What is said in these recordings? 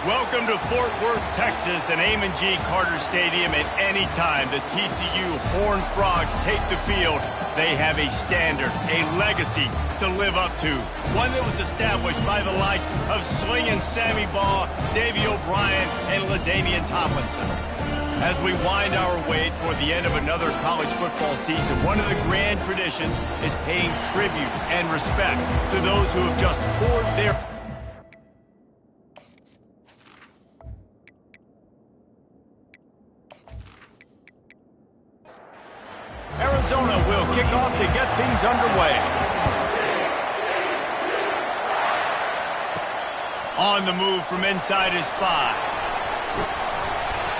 Welcome to Fort Worth, Texas, and Amon G. Carter Stadium. At any time the TCU Horned Frogs take the field, they have a standard, a legacy to live up to. One that was established by the likes of Slingin' Sammy Baugh, Davey O'Brien, and LaDainian Tomlinson. As we wind our way toward the end of another college football season, one of the grand traditions is paying tribute and respect to those who have just poured their... Arizona will kick off to get things underway. On the move from inside his 5.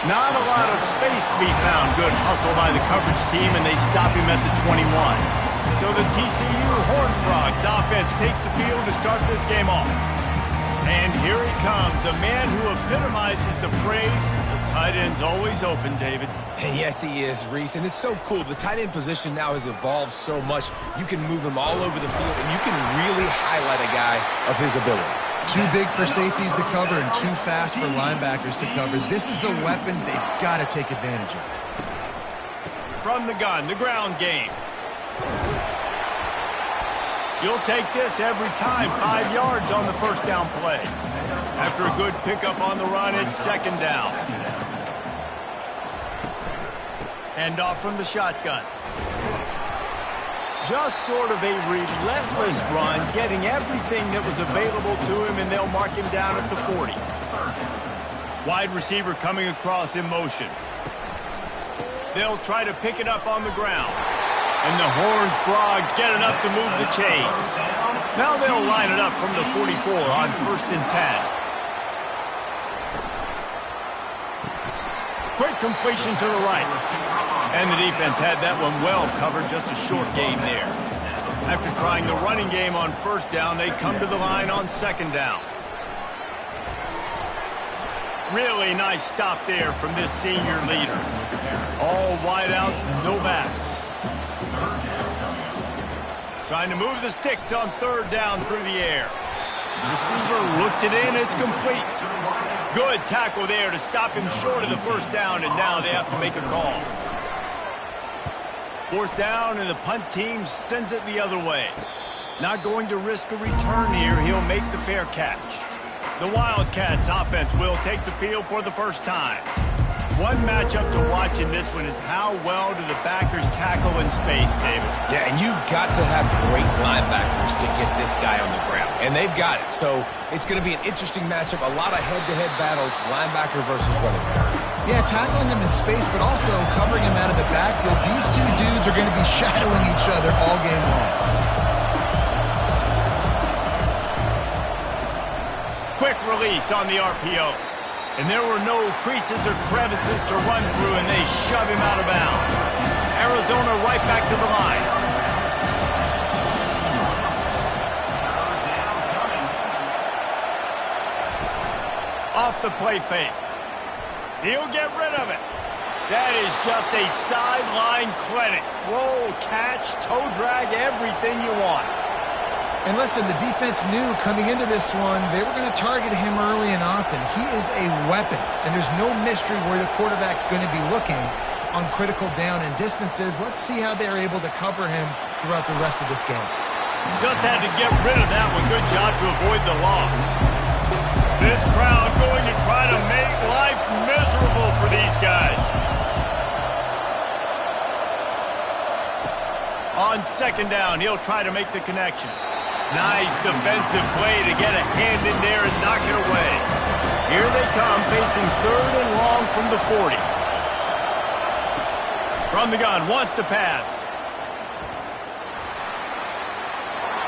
Not a lot of space to be found. Good hustle by the coverage team, and they stop him at the 21. So the TCU Horned Frogs offense takes the field to start this game off. And here he comes, a man who epitomizes the phrase, the tight end's always open, David. And yes, he is, Reese. And it's so cool. The tight end position now has evolved so much. You can move him all over the field, and you can really highlight a guy of his ability. Too big for safeties to cover and too fast for linebackers to cover. This is a weapon they've got to take advantage of. From the gun, the ground game. You'll take this every time. 5 yards on the first down play. After a good pickup on the run, it's second down. Hand off from the shotgun. Just sort of a relentless run, getting everything that was available to him, and they'll mark him down at the 40. Wide receiver coming across in motion. They'll try to pick it up on the ground. And the Horned Frogs get enough to move the chains. Now they'll line it up from the 44 on 1st and 10. Quick completion to the right. And the defense had that one well covered, just a short game there. After trying the running game on 1st down, they come to the line on 2nd down. Really nice stop there from this senior leader. All wideouts, no backs. Trying to move the sticks on 3rd down through the air. Receiver looks it in, it's complete. Good tackle there to stop him short of the 1st down, and now they have to make a call. 4th down, and the punt team sends it the other way. Not going to risk a return here. He'll make the fair catch. The Wildcats offense will take the field for the first time. One matchup to watch in this one is how well do the backers tackle in space, David. Yeah, and you've got to have great linebackers to get this guy on the ground. And they've got it. So it's going to be an interesting matchup. A lot of head-to-head battles, linebacker versus running back. Yeah, tackling him in space, but also covering him out of the backfield. These two dudes are going to be shadowing each other all game long. Quick release on the RPO. And there were no creases or crevices to run through, and they shove him out of bounds. Arizona right back to the line. Off the play fake. He'll get rid of it. That is just a sideline clinic. Throw, catch, toe drag, everything you want. And listen, the defense knew coming into this one, they were going to target him early and often. He is a weapon, and there's no mystery where the quarterback's going to be looking on critical down and distances. Let's see how they're able to cover him throughout the rest of this game. Just had to get rid of that one. Good job to avoid the loss. This crowd going to try to make life miserable for these guys. On 2nd down, he'll try to make the connection. Nice defensive play to get a hand in there and knock it away. Here they come, facing 3rd and long from the 40. From the gun, wants to pass.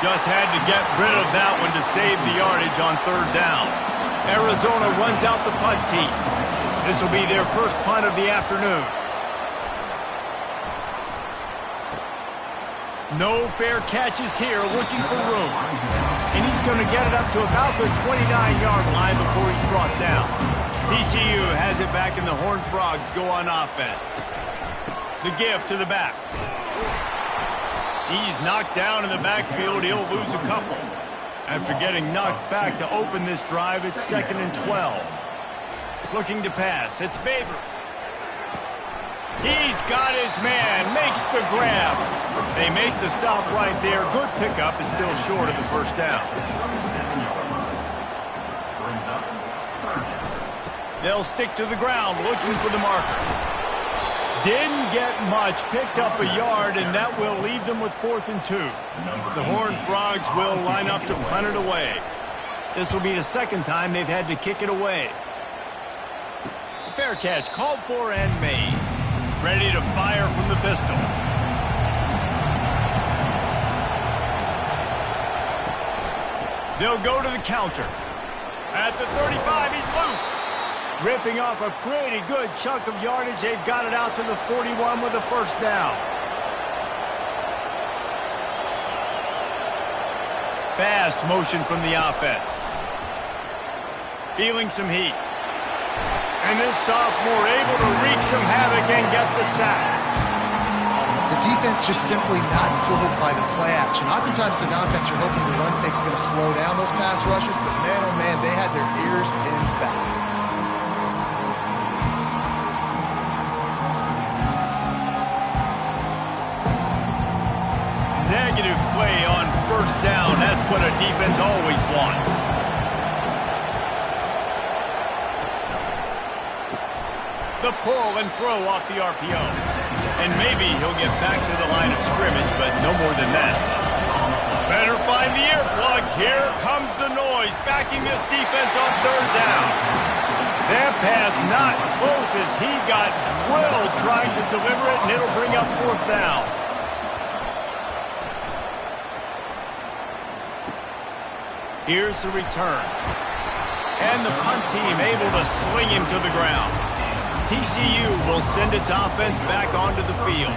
Just had to get rid of that one to save the yardage on 3rd down. Arizona runs out the punt team. This will be their first punt of the afternoon. No fair catches here, looking for room. And he's going to get it up to about the 29-yard line before he's brought down. TCU has it back, and the Horned Frogs go on offense. The give to the back. He's knocked down in the backfield. He'll lose a couple. After getting knocked back to open this drive, it's 2nd and 12. Looking to pass. It's Babers. He's got his man. Makes the grab. They make the stop right there. Good pickup. It's still short of the first down. They'll stick to the ground looking for the marker. Didn't get much, picked up a yard, and that will leave them with 4th and 2. The Horned Frogs will line up to punt it away. This will be the second time they've had to kick it away. Fair catch, called for and made. Ready to fire from the pistol. They'll go to the counter. At the 35, he's loose. Ripping off a pretty good chunk of yardage. They've got it out to the 41 with a first down. Fast motion from the offense. Feeling some heat. And this sophomore able to wreak some havoc and get the sack. The defense just simply not fooled by the play action. Oftentimes, an offense are hoping the run fake is going to slow down those pass rushers, but man, oh man, they had their ears pinned back. Negative play on first down. That's what a defense always wants. The pull and throw off the RPO. And maybe he'll get back to the line of scrimmage, but no more than that. Better find the earplugs. Here comes the noise, backing this defense on 3rd down. That pass not close as he got drilled trying to deliver it, and it'll bring up 4th down. Here's the return. And the punt team able to sling him to the ground. TCU will send its offense back onto the field.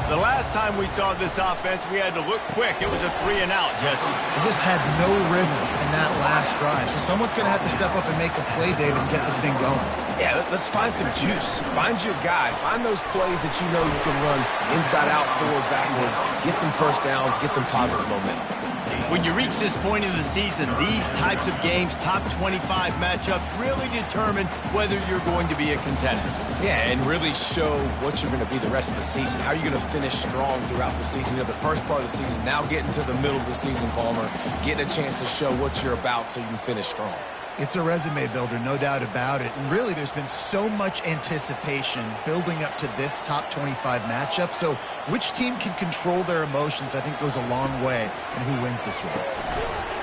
The last time we saw this offense, we had to look quick. It was a 3 and out, Jesse. It just had no rhythm in that last drive. So someone's going to have to step up and make a play, David, and get this thing going. Yeah, let's find some juice. Find your guy. Find those plays that you know you can run inside out, forward, backwards. Get some first downs. Get some positive momentum. When you reach this point in the season, these types of games, top 25 matchups, really determine whether you're going to be a contender. Yeah, and really show what you're going to be the rest of the season. How are you going to finish strong throughout the season? You know, the first part of the season, now getting to the middle of the season, Palmer, getting a chance to show what you're about so you can finish strong. It's a resume builder, no doubt about it. And really, there's been so much anticipation building up to this top 25 matchup. So which team can control their emotions, I think, goes a long way in who wins this one.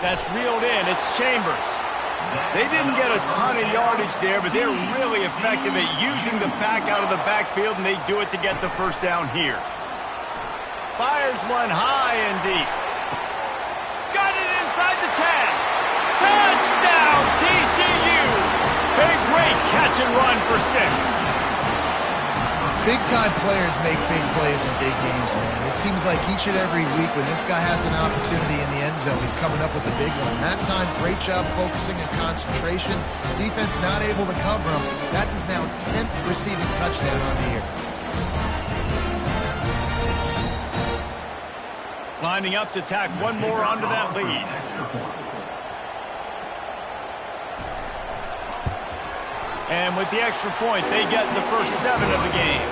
That's reeled in. It's Chambers. They didn't get a ton of yardage there, but they're really effective at using the pack out of the backfield, and they do it to get the first down here. Fires one high and deep. Got it inside the 10. Touchdown, TCU! A great catch and run for 6. Big-time players make big plays in big games, man. It seems like each and every week when this guy has an opportunity in the end zone, he's coming up with a big one. That time, great job focusing and concentration. Defense not able to cover him. That's his now 10th receiving touchdown on the year. Lining up to tack one more onto that lead. And with the extra point, they get the first 7 of the game.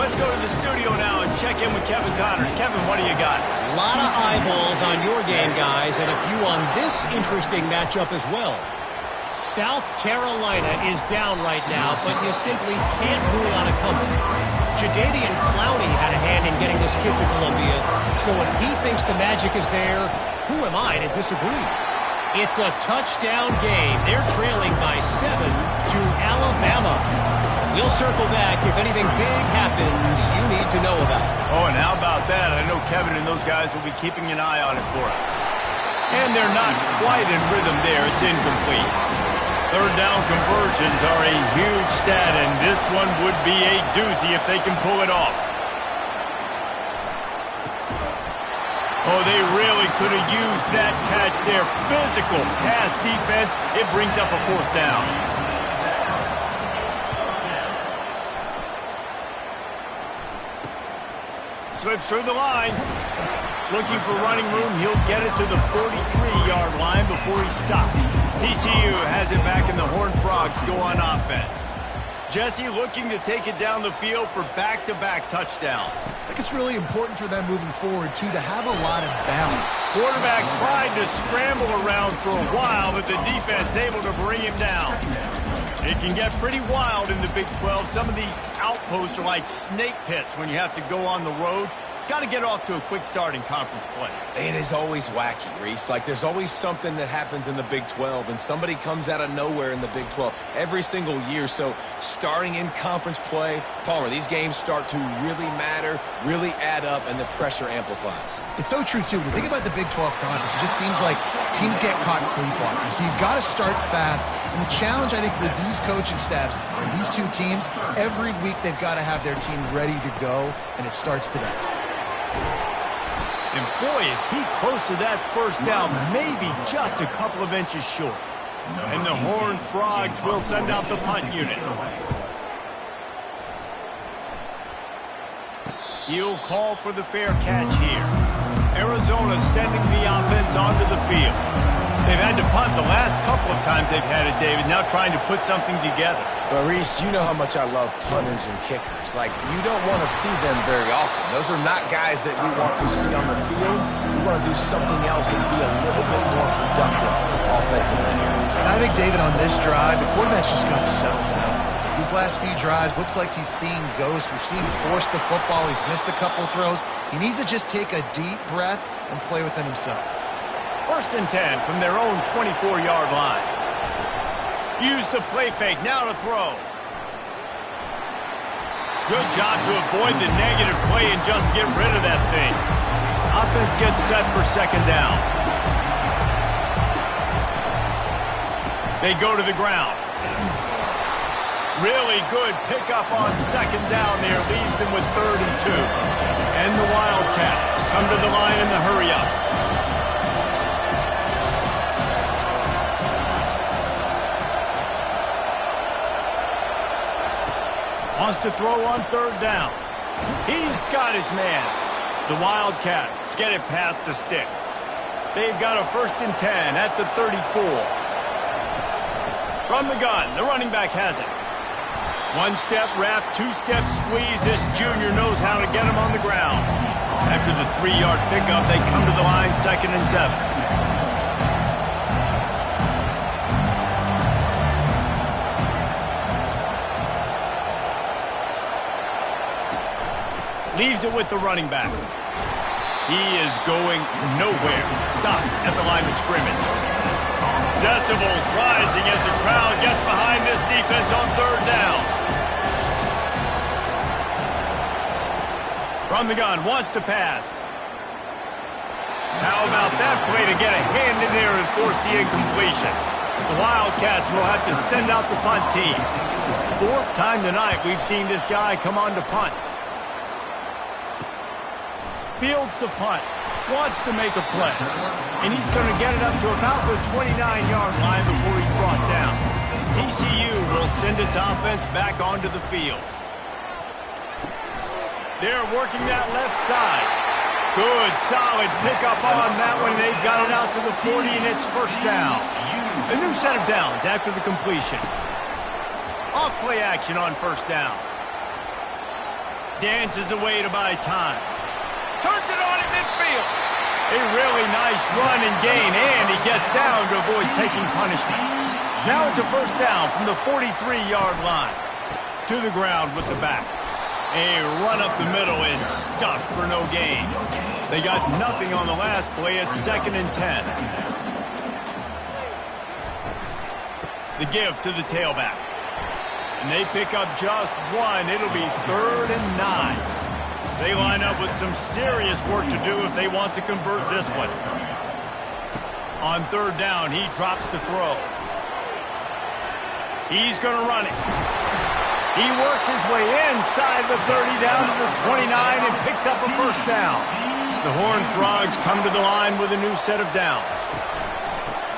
Let's go to the studio now and check in with Kevin Connors. Kevin, what do you got? A lot of eyeballs on your game, guys, and a few on this interesting matchup as well. South Carolina is down right now, but you simply can't rule out a comeback. Jadeveon Clowney had a hand in getting this kid to Columbia, so if he thinks the magic is there, who am I to disagree? It's a touchdown game. They're trailing by 7 to Alabama. We'll circle back if anything big happens you need to know about. Oh, and how about that? I know Kevin and those guys will be keeping an eye on it for us. And they're not quite in rhythm there. It's incomplete. Third down conversions are a huge stat, and this one would be a doozy if they can pull it off. Oh, they really could have used that catch there. Physical pass defense. It brings up a 4th down. Slips through the line. Looking for running room, he'll get it to the 43-yard line before he stops. TCU has it back and the Horned Frogs go on offense. Jesse looking to take it down the field for back-to-back touchdowns. I think it's really important for them moving forward, too, to have a lot of balance. Quarterback tried to scramble around for a while, but the defense able to bring him down. It can get pretty wild in the Big 12. Some of these outposts are like snake pits when you have to go on the road. Got to get off to a quick start in conference play. It is always wacky, Reese. Like, there's always something that happens in the Big 12, and somebody comes out of nowhere in the Big 12 every single year. So starting in conference play, Palmer, these games start to really matter, really add up, and the pressure amplifies. It's so true, too. When you think about the Big 12 conference, it just seems like teams get caught sleepwalking. So you've got to start fast. And the challenge, I think, for these coaching staffs and these two teams, every week they've got to have their team ready to go, and it starts today. And boy, is he close to that first down, maybe just a couple of inches short. And the Horned Frogs will send out the punt unit. He'll call for the fair catch here. Arizona sending the offense onto the field. They've had to punt the last couple of times they've had it, David, now trying to put something together. But, Reese, you know how much I love punters and kickers. Like, you don't want to see them very often. Those are not guys that we want to see on the field. We want to do something else and be a little bit more productive offensively here. I think, David, on this drive, the quarterback's just got to settle down. These last few drives, looks like he's seeing ghosts. We've seen him force the football. He's missed a couple throws. He needs to just take a deep breath and play within himself. 1st and 10 from their own 24-yard line. Use the play fake, now to throw. Good job to avoid the negative play and just get rid of that thing. Offense gets set for 2nd down. They go to the ground. Really good pickup on 2nd down there. Leaves them with 3rd and 2. And the Wildcats come to the line in the hurry-up. Wants to throw on 3rd down. He's got his man. The Wildcats get it past the sticks. They've got a 1st and 10 at the 34. From the gun, the running back has it. 1-step wrap, 2-step squeeze. This junior knows how to get him on the ground. After the 3-yard pickup, they come to the line 2nd and 7. Leaves it with the running back. He is going nowhere. Stop at the line of scrimmage. Decibels rising as the crowd gets behind this defense on 3rd down. From the gun, wants to pass. How about that play to get a hand in there and force the incompletion? The Wildcats will have to send out the punt team. 4th time tonight we've seen this guy come on to punt. Fields the punt, wants to make a play, and he's going to get it up to about the 29-yard line before he's brought down. TCU will send its offense back onto the field. They're working that left side. Good, solid pickup on that one. They've got it out to the 40, and it's 1st down. A new set of downs after the completion. Off play action on 1st down. Dances away to buy time. Turns it on in midfield. A really nice run and gain, and he gets down to avoid taking punishment. Now it's a 1st down from the 43-yard line. To the ground with the back. A run up the middle is stuffed for no gain. They got nothing on the last play. It's 2nd and 10. The give to the tailback. And they pick up just one. It'll be 3rd and 9. They line up with some serious work to do if they want to convert this one. On 3rd down, he drops to throw. He's going to run it. He works his way inside the 30 down to the 29 and picks up a 1st down. The Horned Frogs come to the line with a new set of downs.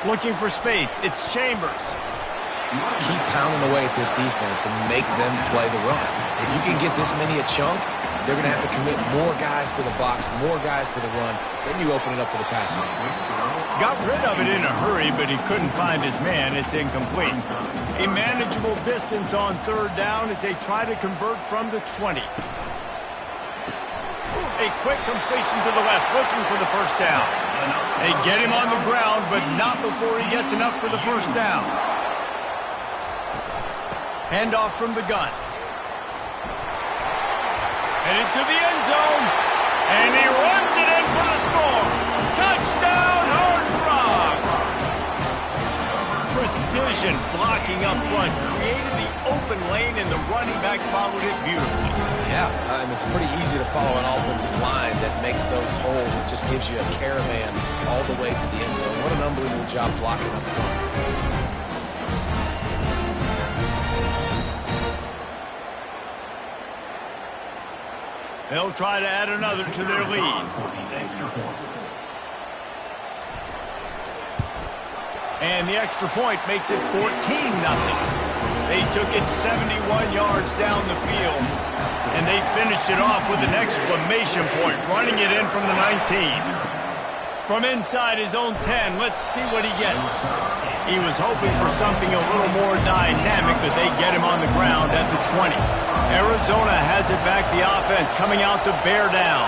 Looking for space, it's Chambers. Keep pounding away at this defense and make them play the run. If you can get this many a chunk, they're going to have to commit more guys to the box, more guys to the run. Then you open it up for the passing game. Got rid of it in a hurry, but he couldn't find his man. It's incomplete. A manageable distance on third down as they try to convert from the 20. A quick completion to the left, looking for the first down. They get him on the ground, but not before he gets enough for the first down. Handoff from the gun. Headed to the end zone, and he runs it in for the score. Touchdown, Horned Frogs! Precision blocking up front, created the open lane, and the running back followed it beautifully. Yeah, it's pretty easy to follow an offensive line that makes those holes. It just gives you a caravan all the way to the end zone. What an unbelievable job blocking up front. They'll try to add another to their lead. And the extra point makes it 14-0. They took it 71 yards down the field, and they finished it off with an exclamation point, running it in from the 19. From inside his own 10, let's see what he gets. He was hoping for something a little more dynamic, but they get him on the ground at the 20. Arizona has it back, the offense coming out to bear down.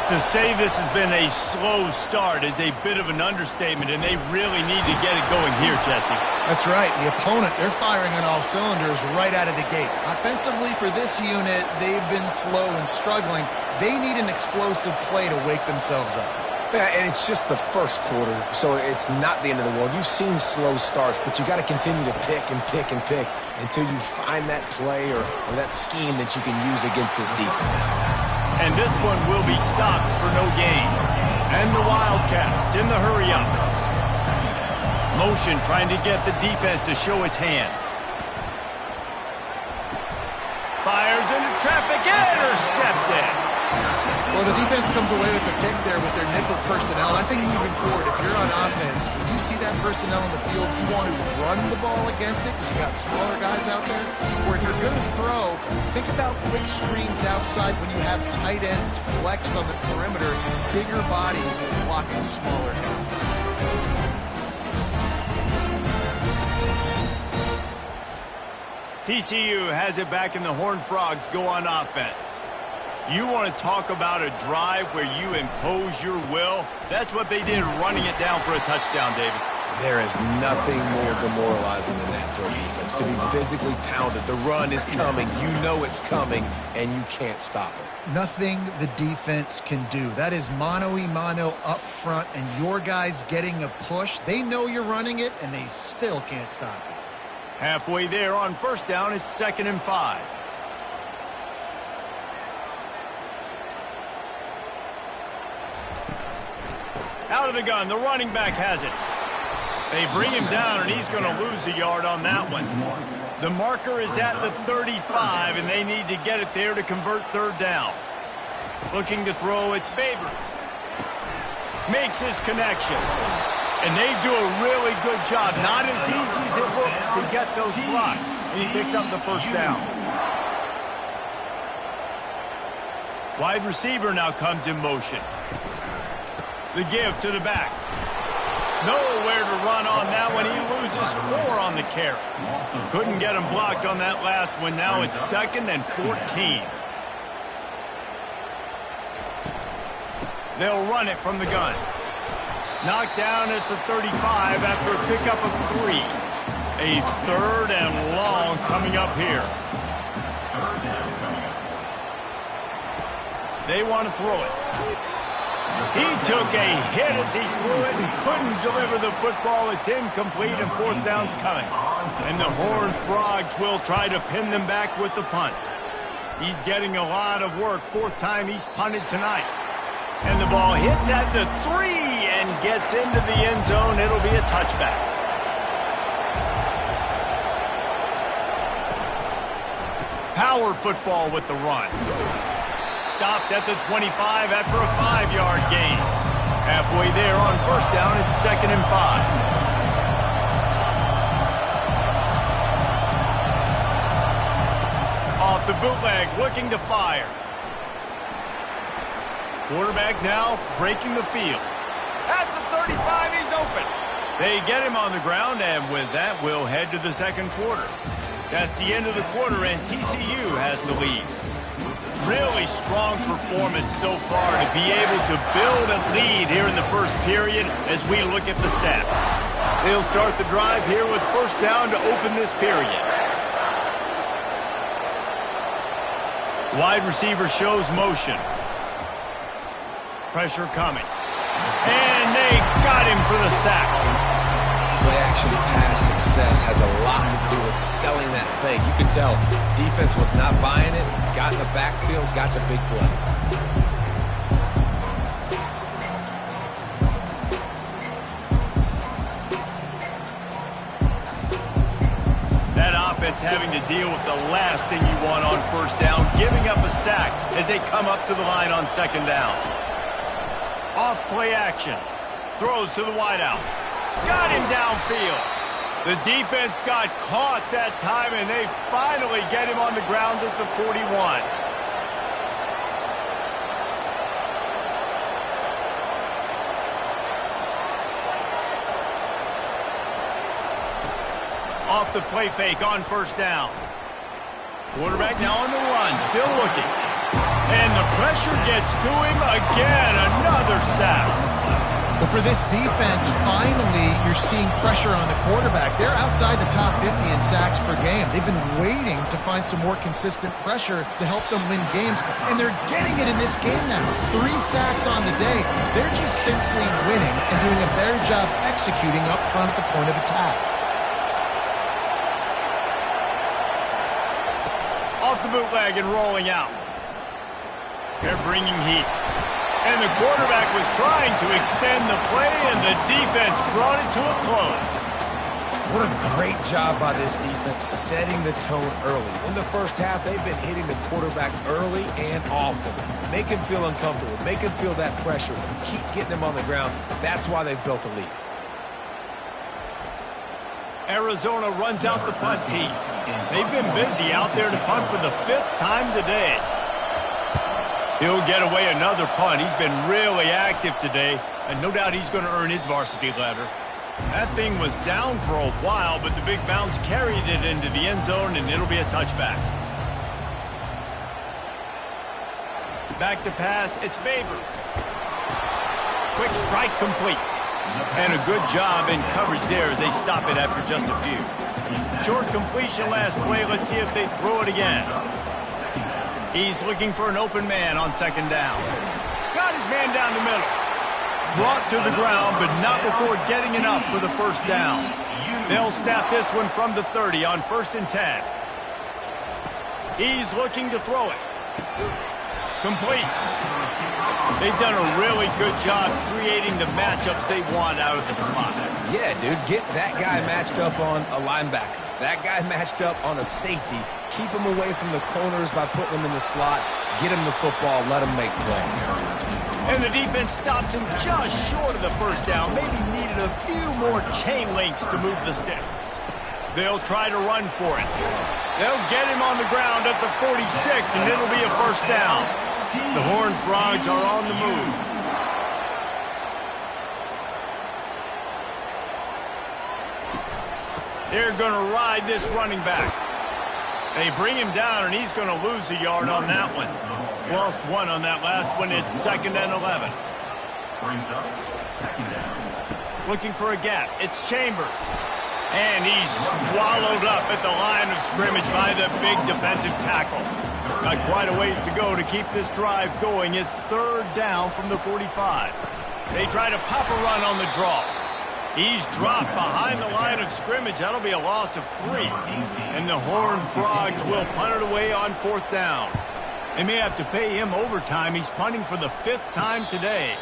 To say this has been a slow start is a bit of an understatement, and they really need to get it going here, Jesse. That's right. The opponent, they're firing on all cylinders right out of the gate. Offensively for this unit, they've been slow and struggling. They need an explosive play to wake themselves up. Yeah, and it's just the first quarter, so it's not the end of the world. You've seen slow starts, but you got to continue to pick and pick and pick until you find that play or that scheme that you can use against this defense. And this one will be stopped for no gain. And the Wildcats in the hurry-up. Motion trying to get the defense to show his hand. Fires into traffic, intercepted. Well, the defense comes away with the pick there with their nickel personnel. I think moving forward, if you're on offense, when you see that personnel in the field, you want to run the ball against it because you got smaller guys out there. Or if you're going to throw, think about quick screens outside when you have tight ends flexed on the perimeter, bigger bodies blocking smaller guys. TCU has it back, and the Horned Frogs go on offense. You want to talk about a drive where you impose your will? That's what they did, running it down for a touchdown, David. There is nothing more demoralizing than that for a defense, to be physically pounded. The run is coming. You know it's coming, and you can't stop it. Nothing the defense can do. That is mano-a-mano up front, and your guys getting a push. They know you're running it, and they still can't stop it. Halfway there on first down, it's 2nd and 5. Out of the gun, the running back has it. They bring him down, and he's going to lose a yard on that one. The marker is at the 35, and they need to get it there to convert third down. Looking to throw, it's Babers. Makes his connection. And they do a really good job. Not as easy as it looks to get those blocks. And he picks up the first down. Wide receiver now comes in motion. The give to the back. Nowhere to run on that one. He loses 4 on the carry. Couldn't get him blocked on that last one. Now it's 2nd and 14. They'll run it from the gun. Knocked down at the 35 after a pickup of 3. A 3rd and long coming up here. They want to throw it. He took a hit as he threw it and couldn't deliver the football. It's incomplete, and 4th down's coming. And the Horned Frogs will try to pin them back with the punt. He's getting a lot of work. 4th time he's punted tonight. And the ball hits at the 3 and gets into the end zone. It'll be a touchback. Power football with the run. Stopped at the 25 after a 5-yard gain. Halfway there on first down, it's 2nd and 5. Off the bootleg, looking to fire. Quarterback now breaking the field. At the 35, he's open. They get him on the ground, and with that, we'll head to the second quarter. That's the end of the quarter, and TCU has the lead. Really strong performance so far to be able to build a lead here in the first period as we look at the stats. They'll start the drive here with first down to open this period. Wide receiver shows motion. Pressure coming. And they got him for the sack. Play-action pass success has a lot to do with selling that fake. You can tell defense was not buying it, got in the backfield, got the big play. That offense having to deal with the last thing you want on first down, giving up a sack as they come up to the line on second down. Off play action. Throws to the wideout. Got him downfield. The defense got caught that time, and they finally get him on the ground at the 41. Off the play fake on first down. Quarterback now on the run, still looking. And the pressure gets to him again. Another sack. Well, for this defense, finally, you're seeing pressure on the quarterback. They're outside the top 50 in sacks per game. They've been waiting to find some more consistent pressure to help them win games, and they're getting it in this game now. 3 sacks on the day. They're just simply winning and doing a better job executing up front at the point of attack. Off the bootleg and rolling out. They're bringing heat. And the quarterback was trying to extend the play, and the defense brought it to a close. What a great job by this defense setting the tone early. In the first half, they've been hitting the quarterback early and often. Make him feel uncomfortable. Make him feel that pressure. Keep getting him on the ground. That's why they've built a lead. Arizona runs out the punt team. They've been busy out there to punt for the 5th time today. He'll get away another punt. He's been really active today, and no doubt he's going to earn his varsity letter. That thing was down for a while, but the big bounce carried it into the end zone, and it'll be a touchback. Back to pass, it's Babers. Quick strike complete. And a good job in coverage there as they stop it after just a few. Short completion last play. Let's see if they throw it again. He's looking for an open man on second down. Got his man down the middle. Brought to the ground, but not before getting enough for the first down. They'll snap this one from the 30 on 1st and 10. He's looking to throw it. Complete. They've done a really good job creating the matchups they want out of the slot. Yeah, dude, get that guy matched up on a linebacker. That guy matched up on a safety. Keep him away from the corners by putting him in the slot. Get him the football. Let him make plays. And the defense stops him just short of the first down. Maybe needed a few more chain links to move the sticks. They'll try to run for it. They'll get him on the ground at the 46, and it'll be a first down. The Horned Frogs are on the move. They're going to ride this running back. They bring him down, and he's going to lose a yard on that one. Lost 1 on that last one. It's 2nd and 11. Looking for a gap. It's Chambers. And he's swallowed up at the line of scrimmage by the big defensive tackle. Got quite a ways to go to keep this drive going. It's 3rd down from the 45. They try to pop a run on the draw. He's dropped behind the line of scrimmage. That'll be a loss of 3. And the Horned Frogs will punt it away on 4th down. They may have to pay him overtime. He's punting for the 5th time today.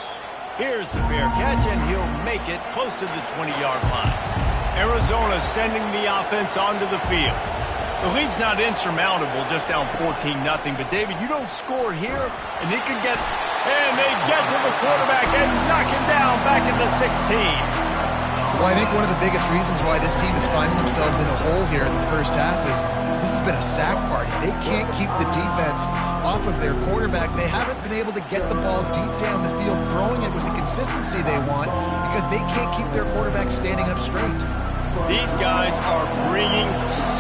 Here's the fair catch, and he'll make it close to the 20-yard line. Arizona sending the offense onto the field. The lead's not insurmountable, just down 14-0. But, David, you don't score here, and it could get... And they get to the quarterback and knock him down back at the 16. Well, I think one of the biggest reasons why this team is finding themselves in a hole here in the first half is this has been a sack party. They can't keep the defense off of their quarterback. They haven't been able to get the ball deep down the field, throwing it with the consistency they want because they can't keep their quarterback standing up straight. These guys are bringing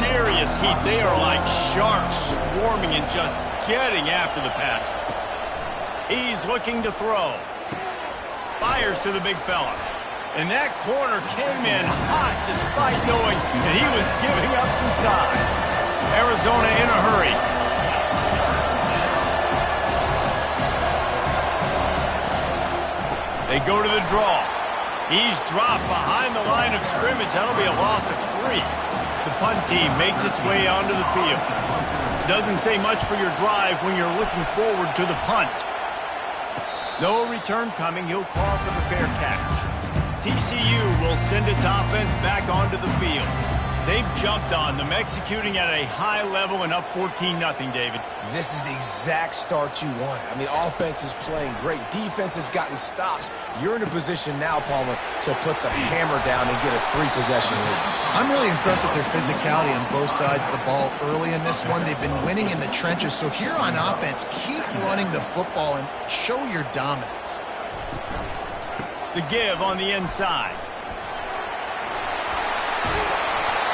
serious heat. They are like sharks swarming and just getting after the passer. He's looking to throw. Fires to the big fella. And that corner came in hot despite knowing that he was giving up some size. Arizona in a hurry. They go to the draw. He's dropped behind the line of scrimmage. That'll be a loss of 3. The punt team makes its way onto the field. Doesn't say much for your drive when you're looking forward to the punt. No return coming. He'll call for the fair catch. TCU will send its offense back onto the field. They've jumped on them, executing at a high level and up 14-0, David. This is the exact start you wanted. I mean, offense is playing great. Defense has gotten stops. You're in a position now, Palmer, to put the hammer down and get a 3-possession lead. I'm really impressed with their physicality on both sides of the ball early in this one. They've been winning in the trenches. So here on offense, keep running the football and show your dominance. The give on the inside.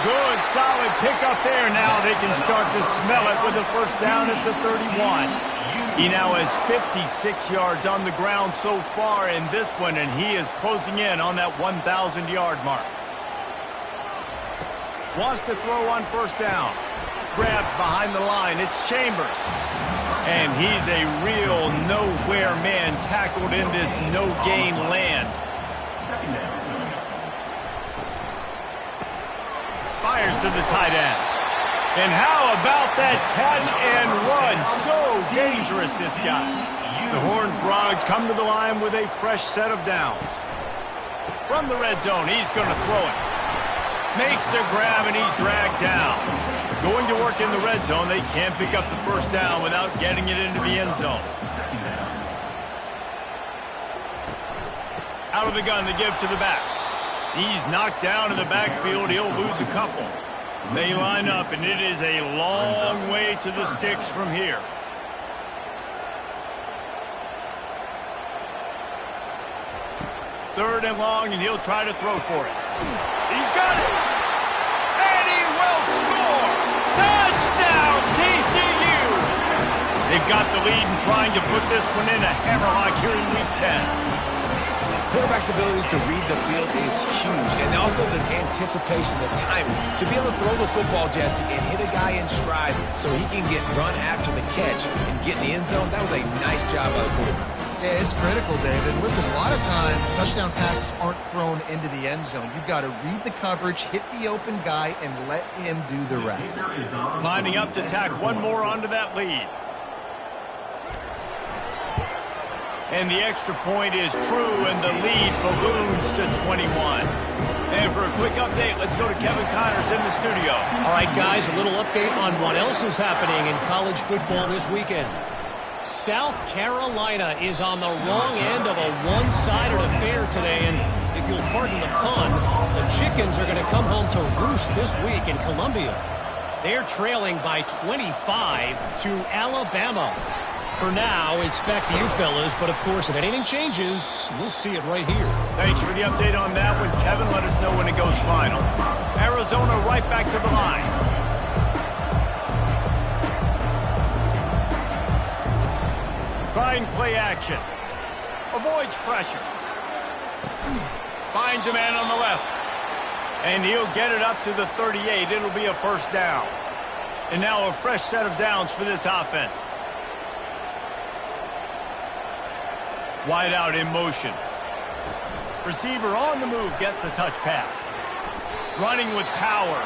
Good, solid pickup there. Now they can start to smell it with a first down at the 31. He now has 56 yards on the ground so far in this one, and he is closing in on that 1,000-yard mark. Wants to throw on first down. Grabbed behind the line. It's Chambers. And he's a real nowhere man tackled in this no-gain land. Fires to the tight end. And how about that catch and run? So dangerous, this guy. The Horned Frogs come to the line with a fresh set of downs. From the red zone, he's going to throw it. Makes the grab, and he's dragged down. Going to work in the red zone, they can't pick up the first down without getting it into the end zone. Out of the gun to give to the back. He's knocked down in the backfield. He'll lose a couple. They line up, and it is a long way to the sticks from here. Third and long, and he'll try to throw for it. He's got it. And he will score. Touchdown, TCU. They've got the lead and trying to put this one in a hammerlock here in Week 10. Quarterback's abilities to read the field is huge, and also the anticipation, the timing. To be able to throw the football, Jesse, and hit a guy in stride so he can get run after the catch and get in the end zone, that was a nice job by the quarterback. Yeah, it's critical, David. Listen, a lot of times, touchdown passes aren't thrown into the end zone. You've got to read the coverage, hit the open guy, and let him do the rest. Lining up to tack one more onto that lead. And the extra point is true, and the lead balloons to 21. And for a quick update, let's go to Kevin Connors in the studio. All right, guys, a little update on what else is happening in college football this weekend. South Carolina is on the wrong end of a one-sided affair today, and if you'll pardon the pun, the chickens are going to come home to roost this week in Columbia. They're trailing by 25 to Alabama. For now, it's back to you fellas, but of course, if anything changes, we'll see it right here. Thanks for the update on that one, Kevin. Let us know when it goes final. Arizona right back to the line. Trying play action. Avoids pressure. Finds a man on the left. And he'll get it up to the 38. It'll be a first down. And now a fresh set of downs for this offense. Wide out in motion. Receiver on the move gets the touch pass. Running with power.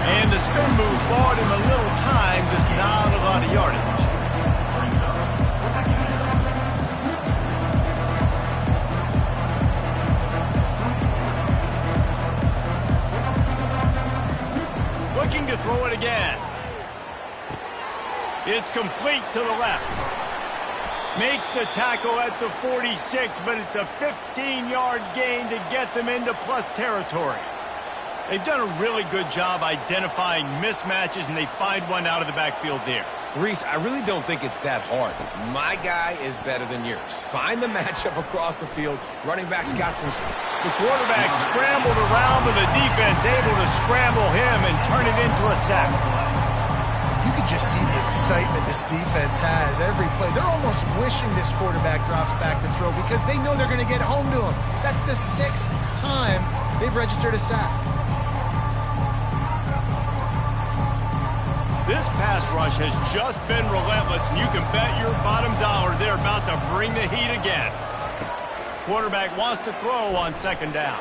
And the spin move bought him a little time, just not a lot of yardage. Looking to throw it again. It's complete to the left. Makes the tackle at the 46, but it's a 15-yard gain to get them into plus territory. They've done a really good job identifying mismatches, and they find one out of the backfield there. Reese, I really don't think it's that hard. My guy is better than yours. Find the matchup across the field. Running back's got some... The quarterback scrambled around, but the defense able to scramble him and turn it into a sack. You can just see the excitement this defense has every play. They're almost wishing this quarterback drops back to throw because they know they're going to get home to him. That's the 6th time they've registered a sack. This pass rush has just been relentless, and you can bet your bottom dollar they're about to bring the heat again. Quarterback wants to throw on 2nd down.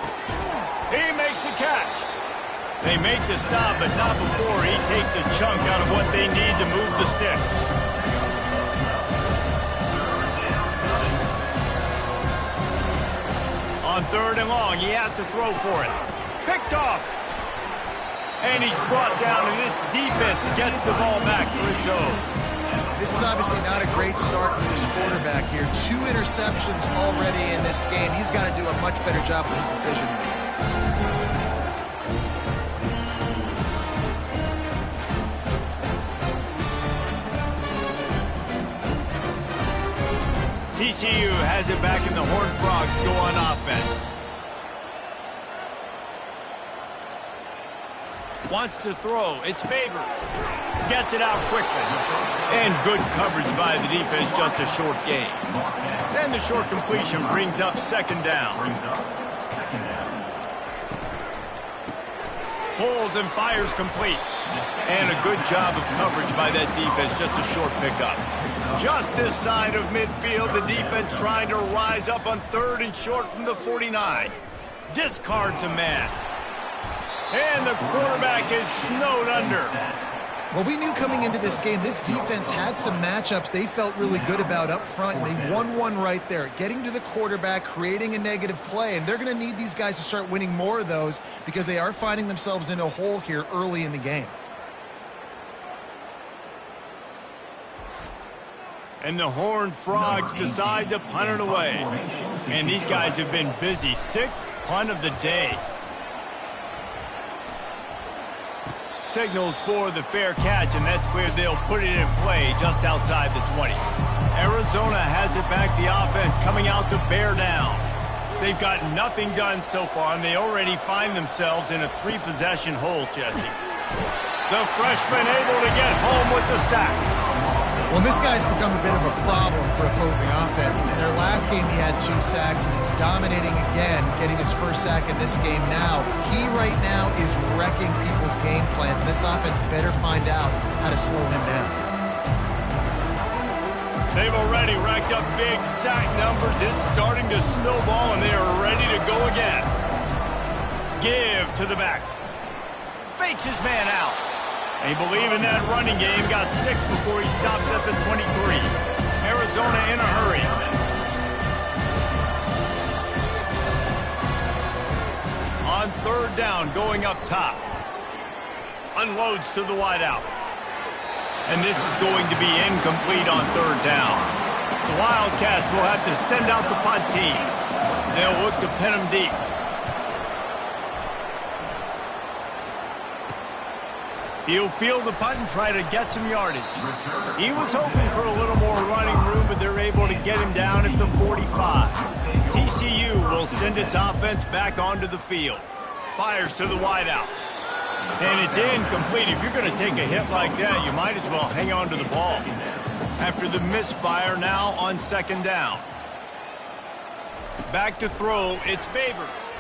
He makes the catch. They make the stop, but not before he takes a chunk out of what they need to move the sticks. On 3rd and long, he has to throw for it. Picked off. And he's brought down, and this defense gets the ball back for its own. This is obviously not a great start for this quarterback here. 2 interceptions already in this game. He's got to do a much better job with his decision making. TCU has it back, and the Horned Frogs go on offense. Wants to throw. It's Babers. Gets it out quickly. And good coverage by the defense, just a short gain. Then the short completion brings up 2nd down. Pulls and fires complete. And a good job of coverage by that defense, just a short pickup. Just this side of midfield, the defense trying to rise up on 3rd and short from the 49. Discards a man. And the quarterback is snowed under. Well, we knew coming into this game, this defense had some matchups they felt really good about up front, and they won one right there, getting to the quarterback, creating a negative play, and they're going to need these guys to start winning more of those because they are finding themselves in a hole here early in the game. And the Horned Frogs decide to punt it away. And these guys have been busy. 6th punt of the day. Signals for the fair catch, and that's where they'll put it in play just outside the 20. Arizona has it back, the offense coming out to bear down. They've got nothing done so far, and they already find themselves in a 3-possession hole, Jesse. The freshman able to get home with the sack. Well, this guy's become a bit of a problem for opposing offenses. In their last game, he had 2 sacks, and he's dominating again, getting his 1st sack in this game now. He right now is wrecking people's game plans, and this offense better find out how to slow him down. They've already racked up big sack numbers. It's starting to snowball, and they are ready to go again. Give to the back. Fakes his man out. They believe in that running game. Got 6 before he stopped at the 23. Arizona in a hurry. On 3rd down, going up top. Unloads to the wideout. And this is going to be incomplete on 3rd down. The Wildcats will have to send out the punt team. They'll look to pin them deep. He'll field the punt and try to get some yardage. He was hoping for a little more running room, but they're able to get him down at the 45. TCU will send its offense back onto the field. Fires to the wideout. And it's incomplete. If you're going to take a hit like that, you might as well hang on to the ball. After the misfire, now on 2nd down. Back to throw, it's Babers.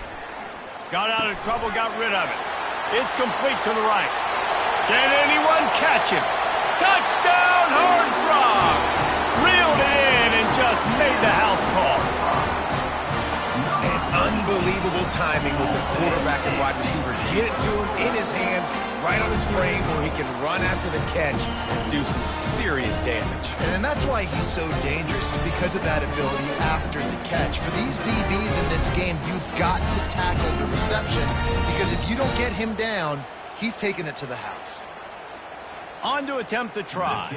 Got out of trouble, got rid of it. It's complete to the right. Can anyone catch him? Touchdown, Horned Frogs! Reeled it in and just made the house call. And unbelievable timing with the quarterback and wide receiver. Get it to him in his hands, right on his frame where he can run after the catch and do some serious damage. And that's why he's so dangerous, because of that ability after the catch. For these DBs in this game, you've got to tackle the reception, because if you don't get him down, he's taking it to the house. On to attempt the try.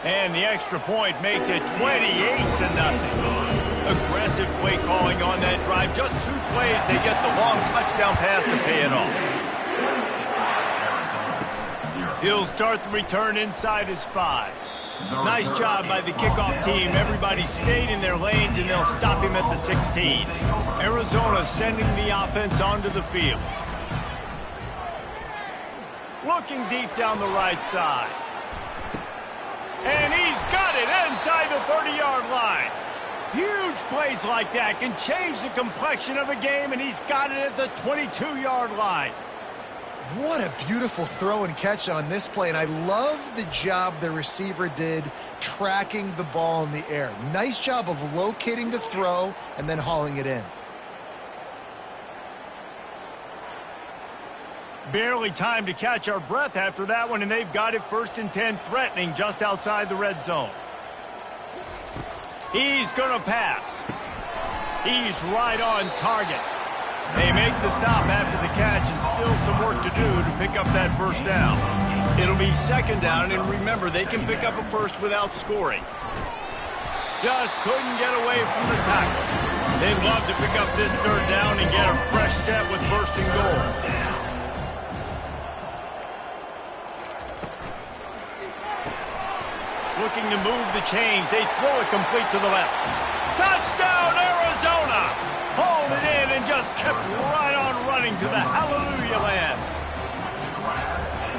And the extra point makes it 28-0. Aggressive play calling on that drive. Just 2 plays, they get the long touchdown pass to pay it off. He'll start the return inside his 5. Nice job by the kickoff team. Everybody stayed in their lanes, and they'll stop him at the 16. Arizona sending the offense onto the field. Looking deep down the right side. And he's got it inside the 30-yard line. Huge plays like that can change the complexion of a game, and he's got it at the 22-yard line. What a beautiful throw and catch on this play, and I love the job the receiver did tracking the ball in the air. Nice job of locating the throw and then hauling it in. Barely time to catch our breath after that one, and they've got it 1st and 10, threatening just outside the red zone. He's going to pass. He's right on target. They make the stop after the catch, and still some work to do to pick up that 1st down. It'll be 2nd down, and remember, they can pick up a 1st without scoring. Just couldn't get away from the tackle. They'd love to pick up this 3rd down and get a fresh set with 1st and goal. Looking to move the chains. They throw it complete to the left. Touchdown, Arizona! Hauled it in and just kept right on running to the hallelujah land.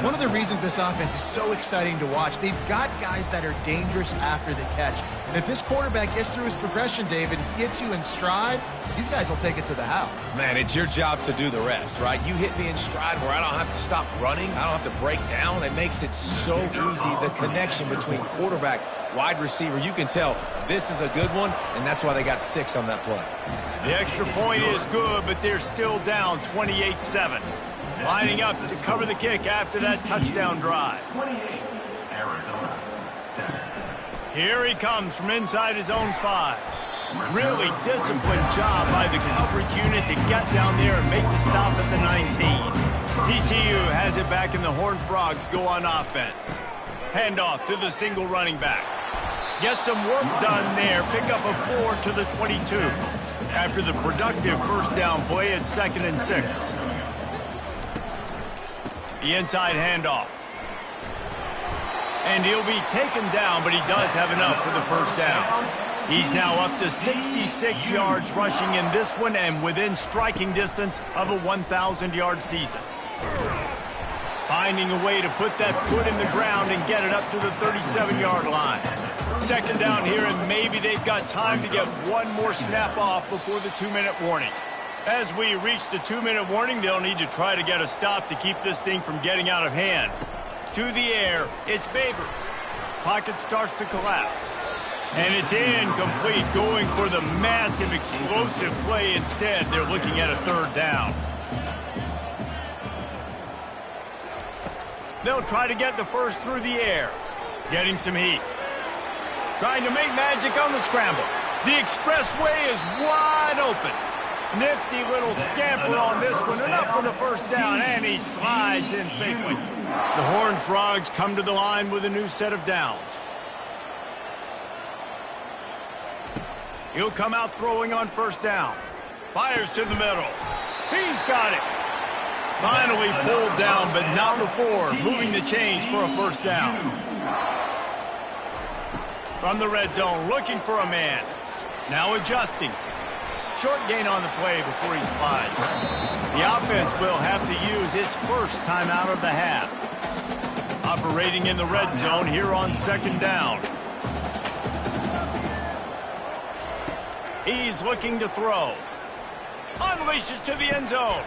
One of the reasons this offense is so exciting to watch, they've got guys that are dangerous after the catch. And if this quarterback gets through his progression, David, gets you in stride, these guys will take it to the house. Man, it's your job to do the rest, right? You hit me in stride where I don't have to stop running. I don't have to break down. It makes it so easy. The connection between quarterback, wide receiver, you can tell this is a good one, and that's why they got 6 on that play. The extra point is good, but they're still down 28-7. Lining up to cover the kick after that touchdown drive. Here he comes from inside his own 5. Really disciplined job by the coverage unit to get down there and make the stop at the 19. TCU has it back, and the Horned Frogs go on offense. Handoff to the single running back. Get some work done there. Pick up a 4 to the 22. After the productive 1st down play at 2nd and 6. The inside handoff. And he'll be taken down, but he does have enough for the 1st down. He's now up to 66 yards rushing in this one and within striking distance of a 1,000-yard season. Finding a way to put that foot in the ground and get it up to the 37-yard line. 2nd down here, and maybe they've got time to get one more snap off before the 2-minute warning. As we reach the 2-minute warning, they'll need to try to get a stop to keep this thing from getting out of hand. To the air, it's Babers. Pocket starts to collapse. And it's incomplete, going for the massive explosive play instead. They're looking at a 3rd down. They'll try to get the 1st through the air. Getting some heat. Trying to make magic on the scramble. The expressway is wide open. Nifty little scamper on this one, enough for the 1st down, and he slides in safely. The Horned Frogs come to the line with a new set of downs. He'll come out throwing on 1st down. Fires to the middle. He's got it. Finally pulled down, but not before moving the chains for a 1st down. From the red zone, looking for a man. Now adjusting. Short gain on the play before he slides. The offense will have to use its 1st timeout of the half. Operating in the red zone here on 2nd down. He's looking to throw. Unleashes to the end zone.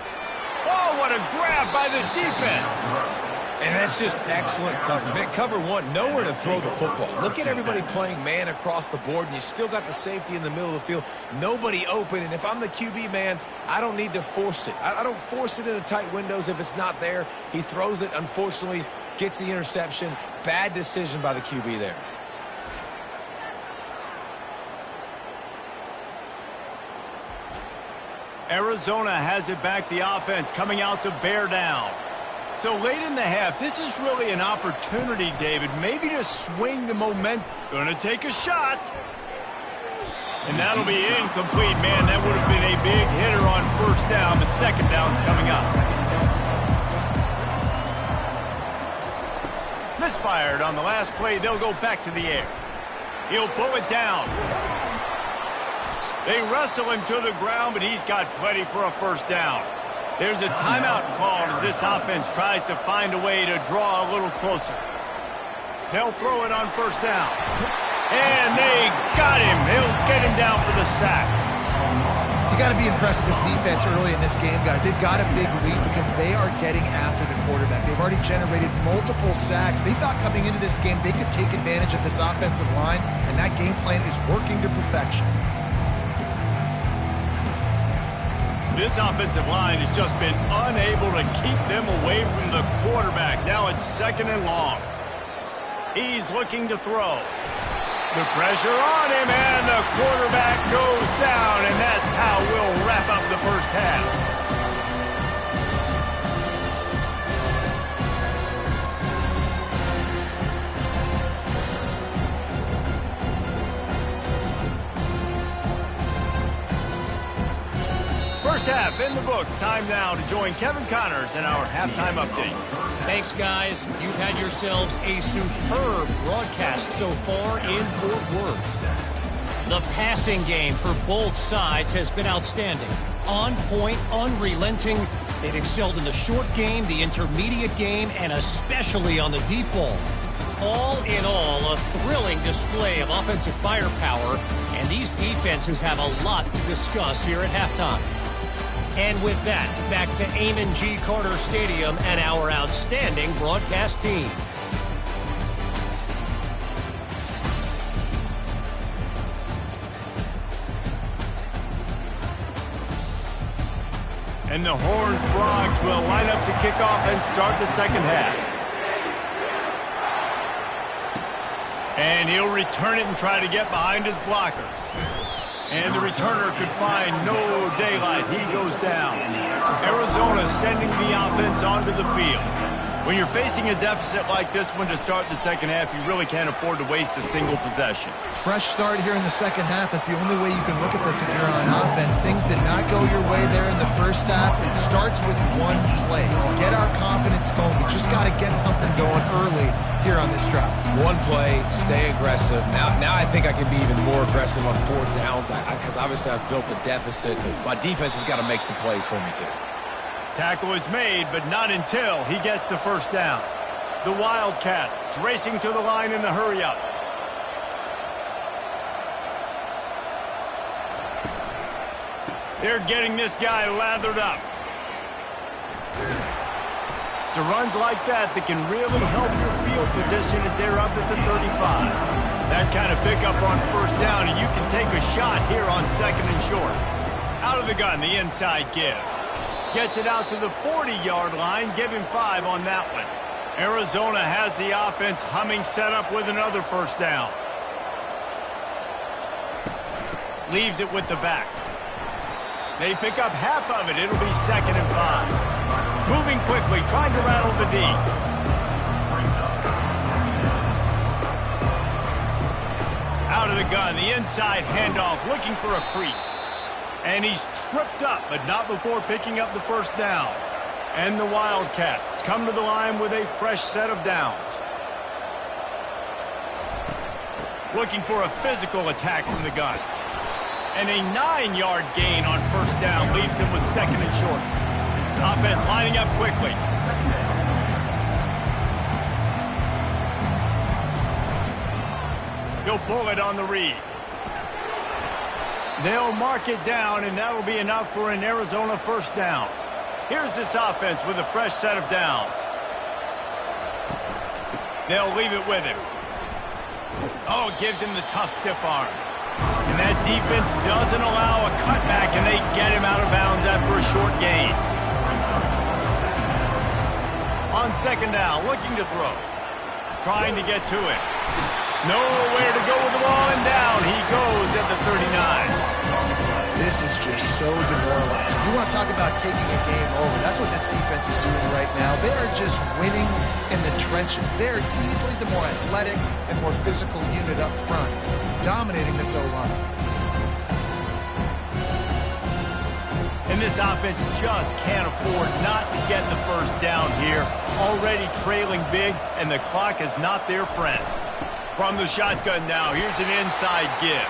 Oh, what a grab by the defense. And that's just excellent coverage. Man, cover 1, nowhere to throw the football. Look at everybody playing man across the board, and you still got the safety in the middle of the field. Nobody open, and if I'm the QB, man, I don't need to force it. I don't force it into tight windows if it's not there. He throws it, unfortunately, gets the interception. Bad decision by the QB there. Arizona has it back, the offense coming out to bear down. So late in the half, this is really an opportunity, David, maybe to swing the momentum. Gonna take a shot. And that'll be incomplete. Man, that would have been a big hitter on first down, but second down's coming up. Misfired on the last play. They'll go back to the air. He'll pull it down. They wrestle him to the ground, but he's got plenty for a first down. There's a timeout called as this offense tries to find a way to draw a little closer. They'll throw it on first down. And they got him. He'll get him down for the sack. You got to be impressed with this defense early in this game, guys. They've got a big lead because they are getting after the quarterback. They've already generated multiple sacks. They thought coming into this game they could take advantage of this offensive line, and that game plan is working to perfection. This offensive line has just been unable to keep them away from the quarterback. Now it's second and long. He's looking to throw. The pressure on him, and the quarterback goes down, and that's how we'll wrap up the first half. First half in the books. Time now to join Kevin Connors in our halftime update. Thanks, guys. You've had yourselves a superb broadcast so far in Fort Worth. The passing game for both sides has been outstanding. On point, unrelenting. They've excelled in the short game, the intermediate game, and especially on the deep ball. All in all, a thrilling display of offensive firepower, and these defenses have a lot to discuss here at halftime. And with that, back to Amon G. Carter Stadium and our outstanding broadcast team. And the Horned Frogs will line up to kick off and start the second half. And he'll return it and try to get behind his blockers. And the returner could find no daylight. He goes down. Arizona sending the offense onto the field. When you're facing a deficit like this one to start the second half, you really can't afford to waste a single possession. Fresh start here in the second half. That's the only way you can look at this if you're on offense. Things did not go your way there in the first half. It starts with one play. To get our confidence going, we just got to get something going early here on this drive. One play, stay aggressive. Now I think I can be even more aggressive on fourth downs because obviously I've built a deficit. My defense has got to make some plays for me too. Tackle is made, but not until he gets the first down. The Wildcats racing to the line in the hurry-up. They're getting this guy lathered up. It's runs like that can really help your field position as they're up at the 35. That kind of pickup on first down, and you can take a shot here on second and short. Out of the gun, the inside give. Gets it out to the 40-yard line. Give him 5 on that one. Arizona has the offense humming, set up with another first down. Leaves it with the back. They pick up half of it. It'll be second and 5. Moving quickly, trying to rattle the D. Out of the gun, the inside handoff, looking for a crease. And he's tripped up, but not before picking up the first down. And the Wildcats come to the line with a fresh set of downs. Looking for a physical attack from the gun. And a 9-yard gain on first down leaves him with second and short. Offense lining up quickly. He'll pull it on the read. They'll mark it down, and that'll be enough for an Arizona first down. Here's this offense with a fresh set of downs. They'll leave it with him. Oh, gives him the tough, stiff arm. And that defense doesn't allow a cutback, and they get him out of bounds after a short gain. On second down, looking to throw. Trying to get to it. Nowhere to go with the ball, and down he goes at the 39. this is just so demoralizing. You want to talk about taking a game over. That's what this defense is doing right now. They are just winning in the trenches. They're easily the more athletic and more physical unit up front, dominating this O-line. And this offense just can't afford not to get the first down here. Already trailing big, and the clock is not their friend. From the shotgun now, here's an inside give.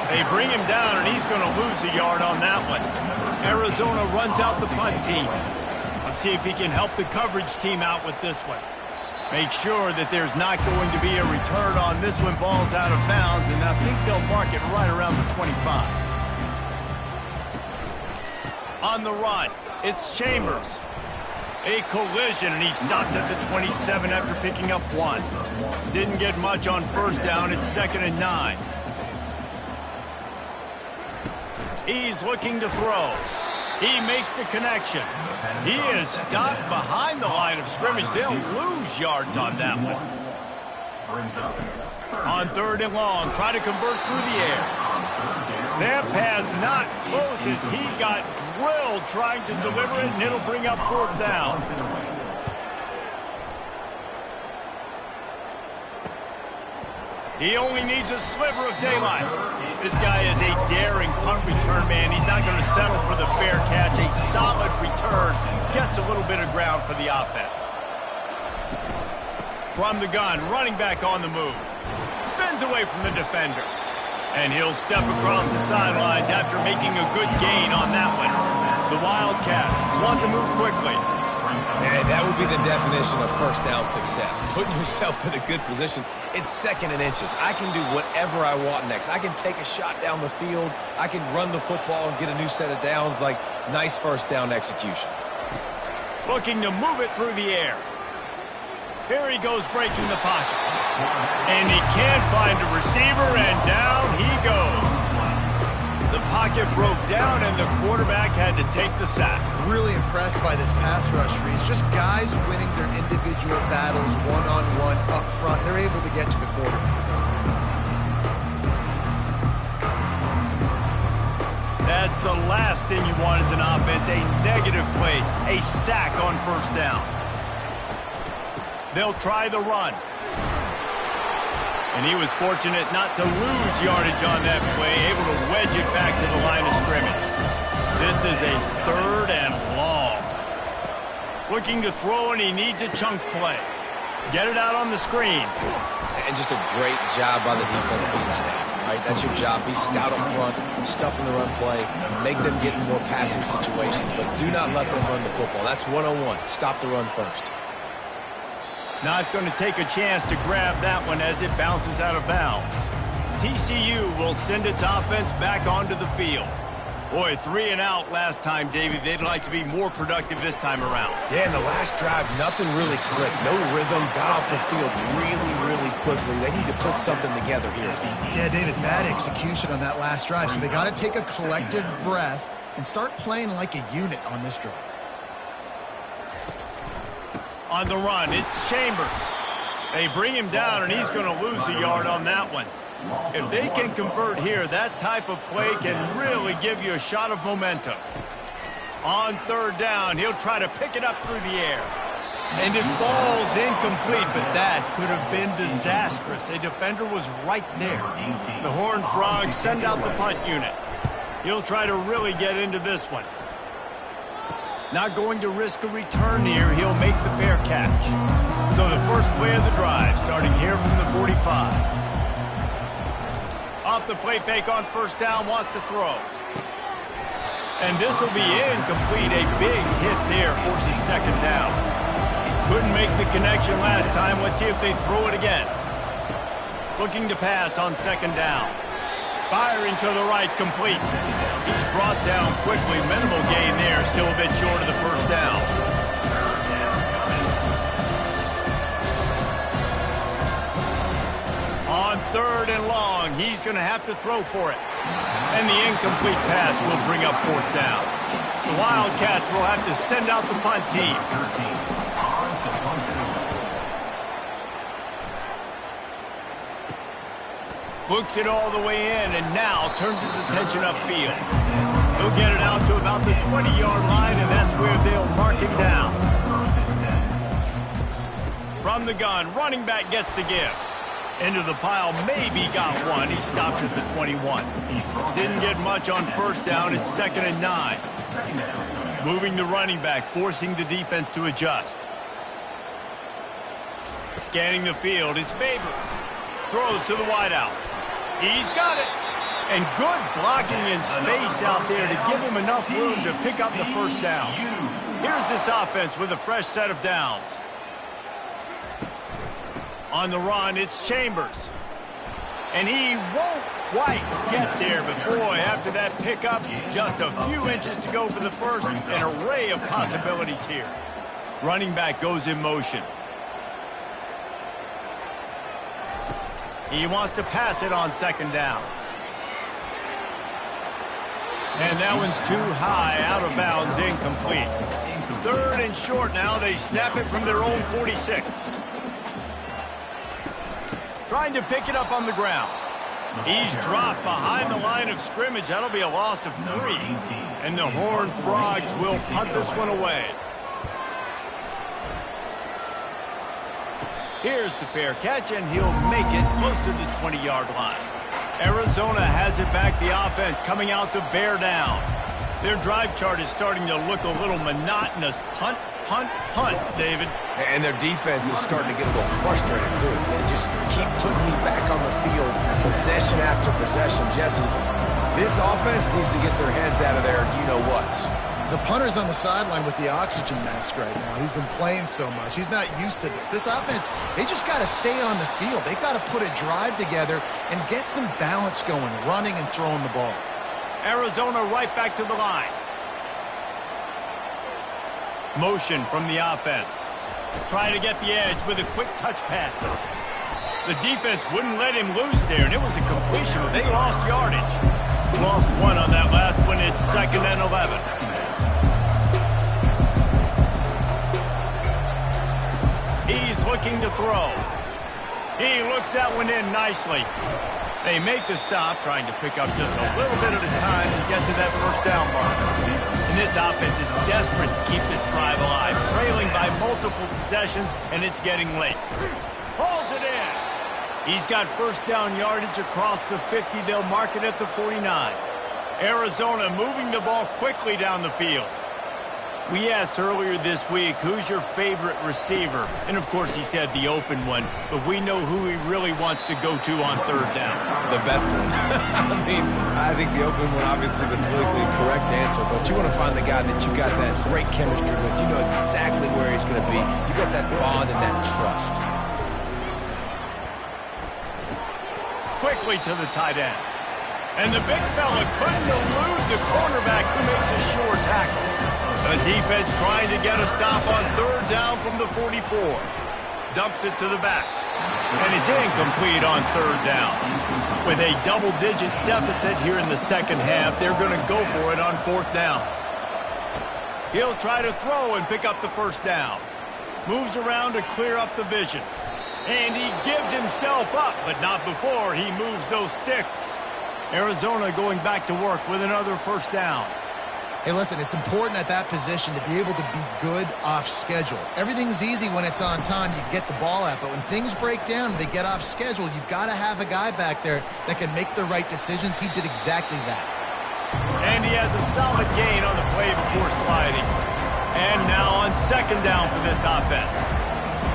They bring him down, and he's going to lose a yard on that one. Arizona runs out the punt team. Let's see if he can help the coverage team out with this one. Make sure that there's not going to be a return on this one. Ball's out of bounds, and I think they'll mark it right around the 25. On the run, it's Chambers. A collision, and he stopped at the 27 after picking up one. Didn't get much on first down. It's 2nd and 9. He's looking to throw. He makes the connection. He is stopped behind the line of scrimmage. They'll lose yards on that one. On 3rd and long, try to convert through the air. That pass not close as he got drilled trying to deliver it, and it'll bring up 4th down. He only needs a sliver of daylight. This guy is a daring punt return man. He's not going to settle for the fair catch. A solid return gets a little bit of ground for the offense. From the gun, running back on the move. Spins away from the defender. And he'll step across the sidelines after making a good gain on that one. The Wildcats want to move quickly. And that would be the definition of first down success. Putting yourself in a good position. It's 2nd and inches. I can do whatever I want next. I can take a shot down the field. I can run the football and get a new set of downs. Like, nice first down execution. Looking to move it through the air. Here he goes breaking the pocket. And he can't find a receiver, and down he goes. The pocket broke down, and the quarterback had to take the sack. Really impressed by this pass rush, Reese. Just guys winning their individual battles one-on-one up front. They're able to get to the quarterback. That's the last thing you want as an offense, a negative play, a sack on first down. They'll try the run. And he was fortunate not to lose yardage on that play, able to wedge it back to the line of scrimmage. This is a 3rd and long. Looking to throw, and he needs a chunk play. Get it out on the screen. And just a great job by the defense being stout, right? That's your job. Be stout up front, stuff in the run play, make them get in more passing situations, but do not let them run the football. That's 101. Stop the run first. Not going to take a chance to grab that one as it bounces out of bounds. TCU will send its offense back onto the field. Boy, 3 and out last time, Davey. They'd like to be more productive this time around. Yeah, in the last drive, nothing really clicked. No rhythm, got off the field really quickly. They need to put something together here. Yeah, David, bad execution on that last drive. So they got to take a collective breath and start playing like a unit on this drive. On the run, it's Chambers. They bring him down, and he's going to lose a yard on that one. If they can convert here, that type of play can really give you a shot of momentum. On 3rd down, he'll try to pick it up through the air. And it falls incomplete, but that could have been disastrous. A defender was right there. The Horned Frogs send out the punt unit. He'll try to really get into this one. Not going to risk a return here. He'll make the fair catch. So the first play of the drive, starting here from the 45. Off the play fake on first down, wants to throw. And this will be incomplete. A big hit there, forces 2nd down. Couldn't make the connection last time. Let's see if they throw it again. Looking to pass on 2nd down. Firing to the right, complete. He's brought down quickly. Minimal gain there, still a bit short of the first down. On 3rd and long, he's going to have to throw for it. And the incomplete pass will bring up 4th down. The Wildcats will have to send out the punt team. Books it all the way in and now turns his attention upfield. He'll get it out to about the 20-yard line, and that's where they'll mark him down. From the gun, running back gets to give. Into the pile, maybe got one. He stopped at the 21. Didn't get much on first down. It's 2nd and 9. Moving the running back, forcing the defense to adjust. Scanning the field, it's Babers. Throws to the wideout. He's got it. And good blocking in space out there to give him enough room to pick up the first down. Here's this offense with a fresh set of downs. On the run, it's Chambers. And he won't quite get there, but boy, after that pickup, just a few inches to go for the first. An array of possibilities here. Running back goes in motion. He wants to pass it on 2nd down. And that one's too high, out of bounds, incomplete. 3rd and short now. They snap it from their own 46. Trying to pick it up on the ground. He's dropped behind the line of scrimmage. That'll be a loss of 3. And the Horned Frogs will punt this one away. Here's the fair catch, and he'll make it close to the 20-yard line. Arizona has it back, the offense coming out to bear down. Their drive chart is starting to look a little monotonous. Punt, punt, punt, David. And their defense is starting to get a little frustrated, too. They just keep putting me back on the field, possession after possession. Jesse, this offense needs to get their heads out of there, you-know-whats. The punter's on the sideline with the oxygen mask right now. He's been playing so much. He's not used to this. This offense, they just got to stay on the field. They've got to put a drive together and get some balance going, running and throwing the ball. Arizona right back to the line. Motion from the offense. Trying to get the edge with a quick touch pass. The defense wouldn't let him loose there, and it was a completion, but they lost yardage. Lost 1 on that last one. It's 2nd and 11. He's looking to throw. He looks that one in nicely. They make the stop, trying to pick up just a little bit at a time and get to that first down mark. And this offense is desperate to keep this drive alive, trailing by multiple possessions, and it's getting late. Hauls it in. He's got first down yardage across the 50. They'll mark it at the 49. Arizona moving the ball quickly down the field. We asked earlier this week, who's your favorite receiver? And, of course, he said the open one. But we know who he really wants to go to on 3rd down. The best one. I think the open one, obviously, the politically correct answer. But you want to find the guy that you got that great chemistry with. You know exactly where he's going to be. You got that bond and that trust. Quickly to the tight end. And the big fella couldn't elude the cornerback who makes a sure tackle. The defense trying to get a stop on 3rd down from the 44. Dumps it to the back. And it's incomplete on 3rd down. With a double-digit deficit here in the second half, they're going to go for it on 4th down. He'll try to throw and pick up the first down. Moves around to clear up the vision. And he gives himself up, but not before he moves those sticks. Arizona going back to work with another first down. Hey, listen, it's important at that position to be able to be good off schedule. Everything's easy when it's on time. You get the ball out, but when things break down and they get off schedule, you've got to have a guy back there that can make the right decisions. He did exactly that. And he has a solid gain on the play before sliding. And now on 2nd down for this offense.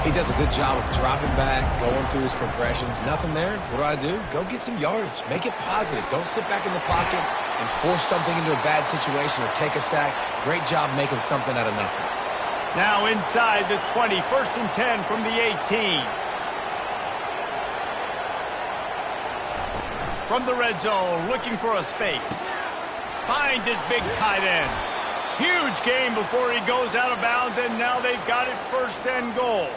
He does a good job of dropping back, going through his progressions. Nothing there. What do? Go get some yardage. Make it positive. Don't sit back in the pocket and force something into a bad situation or take a sack. Great job making something out of nothing. Now inside the 20, 1st and 10 from the 18. From the red zone, looking for a space. Finds his big tight end. Huge gain before he goes out of bounds, and now they've got it 1st and goal.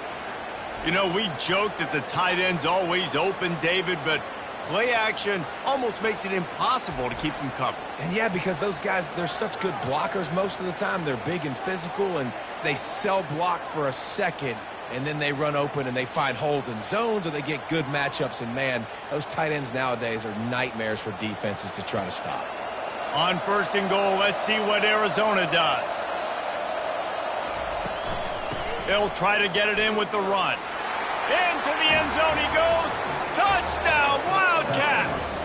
You know, we joke that the tight end's always open, David, but play action almost makes it impossible to keep them covered. And yeah, because those guys, they're such good blockers most of the time. They're big and physical, and they sell block for a second, and then they run open and they find holes in zones, or they get good matchups. And, man, those tight ends nowadays are nightmares for defenses to try to stop. On 1st and goal, let's see what Arizona does. They'll try to get it in with the run. Into the end zone he goes. Touchdown, Wildcats!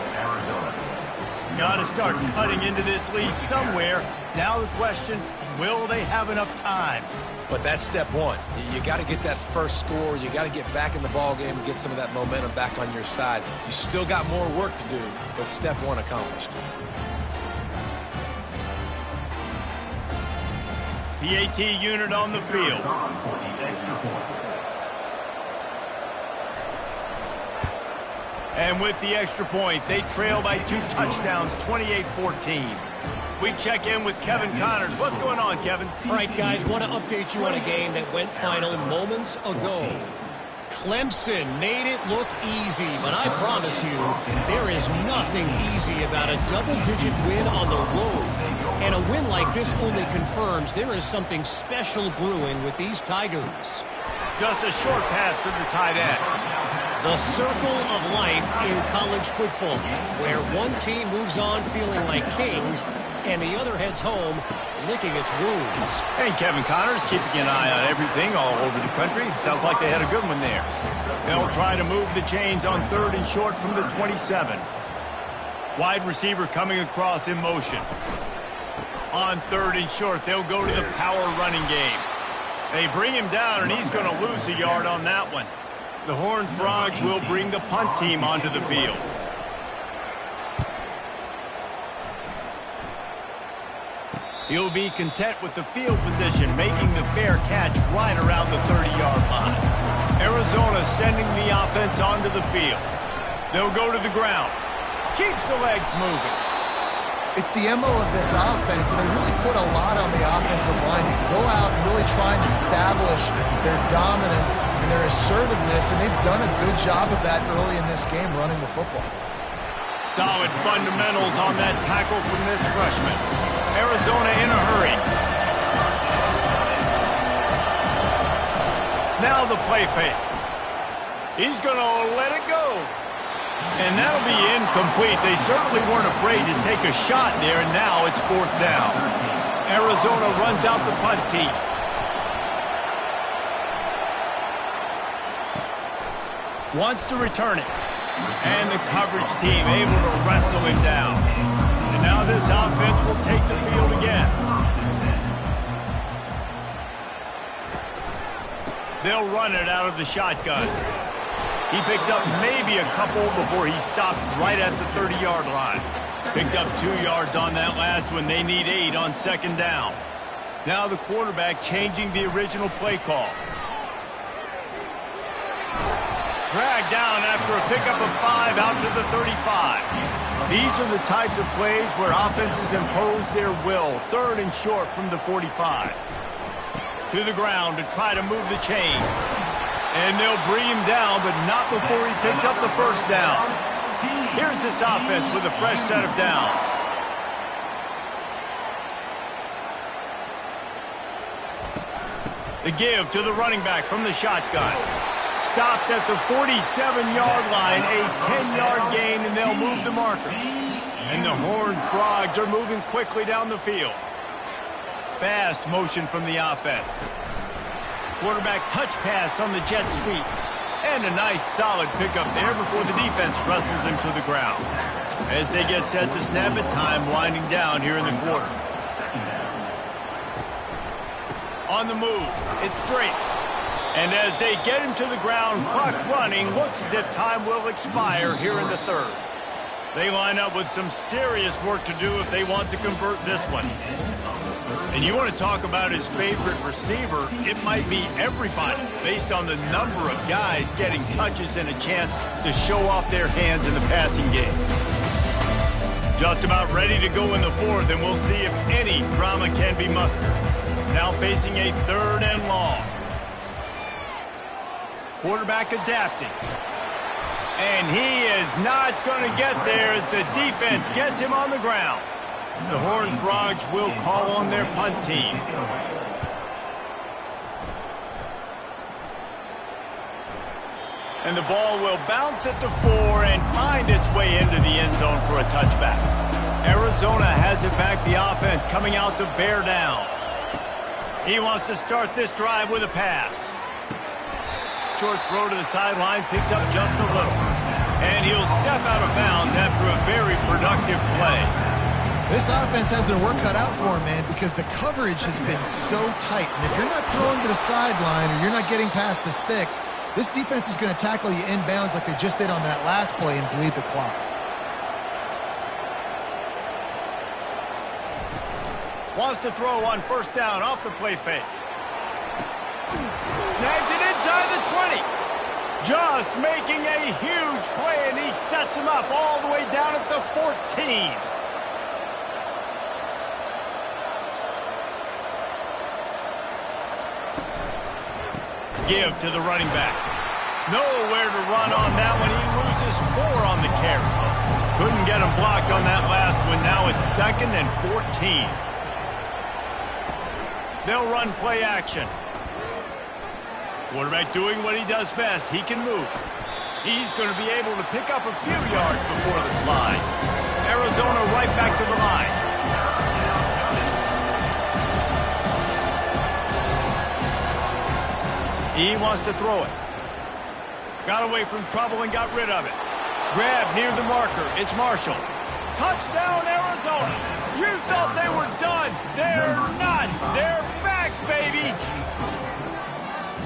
Got to start cutting into this lead somewhere. Now the question, will they have enough time? But that's step one. You got to get that first score. You got to get back in the ball game and get some of that momentum back on your side. You still got more work to do, but step one accomplished. PAT unit on the field. And with the extra point, they trail by 2 touchdowns, 28-14. We check in with Kevin Connors. What's going on, Kevin? All right, guys, want to update you on a game that went final moments ago. Clemson made it look easy, but I promise you, there is nothing easy about a double-digit win on the road. And a win like this only confirms there is something special brewing with these Tigers. Just a short pass to the tight end. The circle of life in college football, where one team moves on feeling like kings, and the other heads home licking its wounds. And Kevin Connors keeping an eye on everything all over the country. Sounds like they had a good one there. They'll try to move the chains on 3rd and short from the 27. Wide receiver coming across in motion. On 3rd and short, they'll go to the power running game. They bring him down, and he's going to lose a yard on that one. The Horned Frogs will bring the punt team onto the field. He'll be content with the field position, making the fair catch right around the 30-yard line. Arizona sending the offense onto the field. They'll go to the ground. Keeps the legs moving. It's the MO of this offense, and they really put a lot on the offensive line to go out and really try and establish their dominance and their assertiveness, and they've done a good job of that early in this game running the football. Solid fundamentals on that tackle from this freshman. Arizona in a hurry. Now the play fake. He's going to let it go. And that'll be incomplete. They certainly weren't afraid to take a shot there, and now it's 4th down. Arizona runs out the punt team. Wants to return it. And the coverage team able to wrestle him down. And now this offense will take the field again. They'll run it out of the shotgun. He picks up maybe a couple before he stopped right at the 30-yard line. Picked up 2 yards on that last one. They need 8 on 2nd down. Now the quarterback changing the original play call. Dragged down after a pickup of 5 out to the 35. These are the types of plays where offenses impose their will. 3rd and short from the 45. To the ground to try to move the chains. And they'll bring him down, but not before he picks up the 1st down. Here's this offense with a fresh set of downs. The give to the running back from the shotgun. Stopped at the 47-yard line, a 10-yard gain, and they'll move the markers. And the Horned Frogs are moving quickly down the field. Fast motion from the offense. Quarterback touch pass on the jet sweep. And a nice solid pickup there before the defense wrestles him to the ground. As they get set to snap it, time winding down here in the quarter. On the move, it's Drake. And as they get him to the ground, clock running, looks as if time will expire here in the 3rd. They line up with some serious work to do if they want to convert this one. And you want to talk about his favorite receiver, it might be everybody, based on the number of guys getting touches and a chance to show off their hands in the passing game. Just about ready to go in the 4th, and we'll see if any drama can be mustered. Now facing a 3rd and long. Quarterback adapting. And he is not going to get there as the defense gets him on the ground. The Horned Frogs will call on their punt team. And the ball will bounce at the 4 and find its way into the end zone for a touchback. Arizona has it back, the offense coming out to bear down. He wants to start this drive with a pass. Short throw to the sideline, picks up just a little. And he'll step out of bounds after a very productive play. This offense has their work cut out for them, man, because the coverage has been so tight. And if you're not throwing to the sideline or you're not getting past the sticks, this defense is going to tackle you inbounds like they just did on that last play and bleed the clock. Wants to throw on first down off the play fake. Snags it inside the 20. Just making a huge play, and he sets him up all the way down at the 14. Give to the running back. Nowhere to run on that one. He loses 4 on the carry. Couldn't get him blocked on that last one. Now it's 2nd and 14. They'll run play action. Quarterback doing what he does best. He can move. He's going to be able to pick up a few yards before the slide. Arizona right back to the line. He wants to throw it. Got away from trouble and got rid of it. Grab near the marker. It's Marshall. Touchdown, Arizona. You thought they were done. They're not. They're back, baby.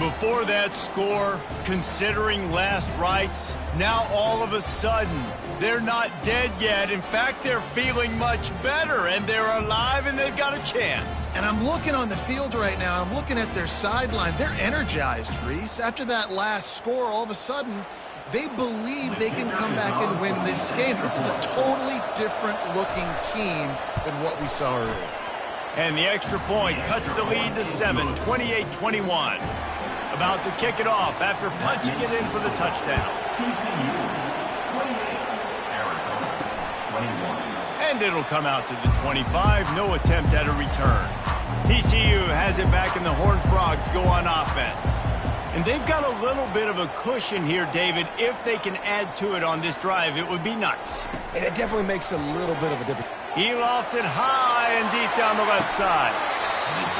Before that score, considering last rites, now all of a sudden, they're not dead yet. In fact, they're feeling much better, and they're alive, and they've got a chance. And I'm looking on the field right now. I'm looking at their sideline. They're energized, Reese. After that last score, all of a sudden, they believe they can come back and win this game. This is a totally different-looking team than what we saw earlier. And the extra point cuts the lead to 7, 28-21. About to kick it off after punching it in for the touchdown. And it'll come out to the 25. No attempt at a return. TCU has it back, and the Horned Frogs go on offense. And they've got a little bit of a cushion here, David. If they can add to it on this drive, it would be nice. And it definitely makes a little bit of a difference. He lofts it high and deep down the left side.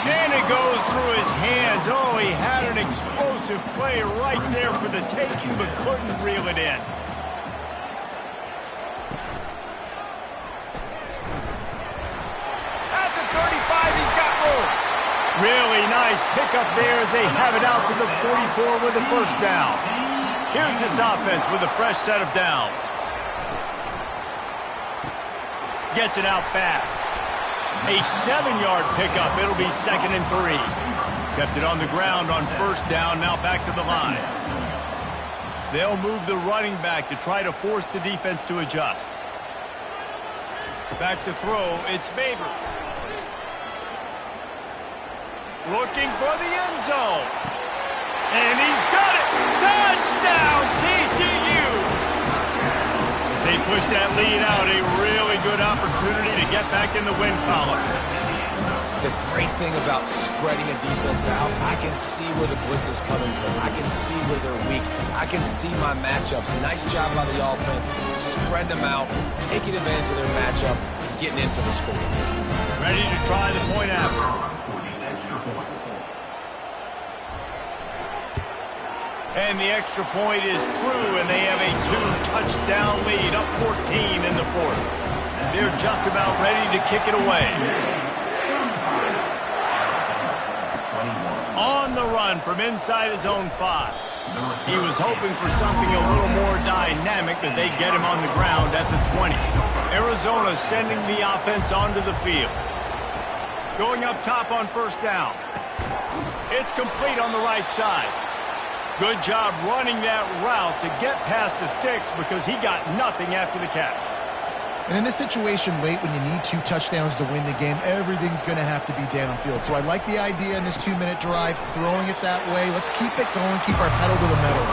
And it goes through his hands. Oh, he had an explosive play right there for the taking, but couldn't reel it in. At the 35, he's got room. Really nice pickup there as they have it out to the 44 with a first down. Here's this offense with a fresh set of downs. Gets it out fast. A 7-yard pickup. It'll be 2nd and 3. Kept it on the ground on first down. Now back to the line. They'll move the running back to try to force the defense to adjust. Back to throw. It's Babers. Looking for the end zone. And he's got it. Touchdown, TCU. They push that lead out, a really good opportunity to get back in the win column. The great thing about spreading a defense out, I can see where the blitz is coming from. I can see where they're weak. I can see my matchups. Nice job by the offense. Spread them out, taking advantage of their matchup, getting in for the score. Ready to try the point after. And the extra point is true, and they have a 2-touchdown lead, up 14 in the 4th. They're just about ready to kick it away. On the run from inside his own 5. He was hoping for something a little more dynamic, but they get him on the ground at the 20. Arizona sending the offense onto the field. Going up top on first down. It's complete on the right side. Good job running that route to get past the sticks because he got nothing after the catch. And in this situation late when you need 2 touchdowns to win the game, everything's going to have to be downfield. So I like the idea in this 2-minute drive, throwing it that way. Let's keep it going, keep our pedal to the metal.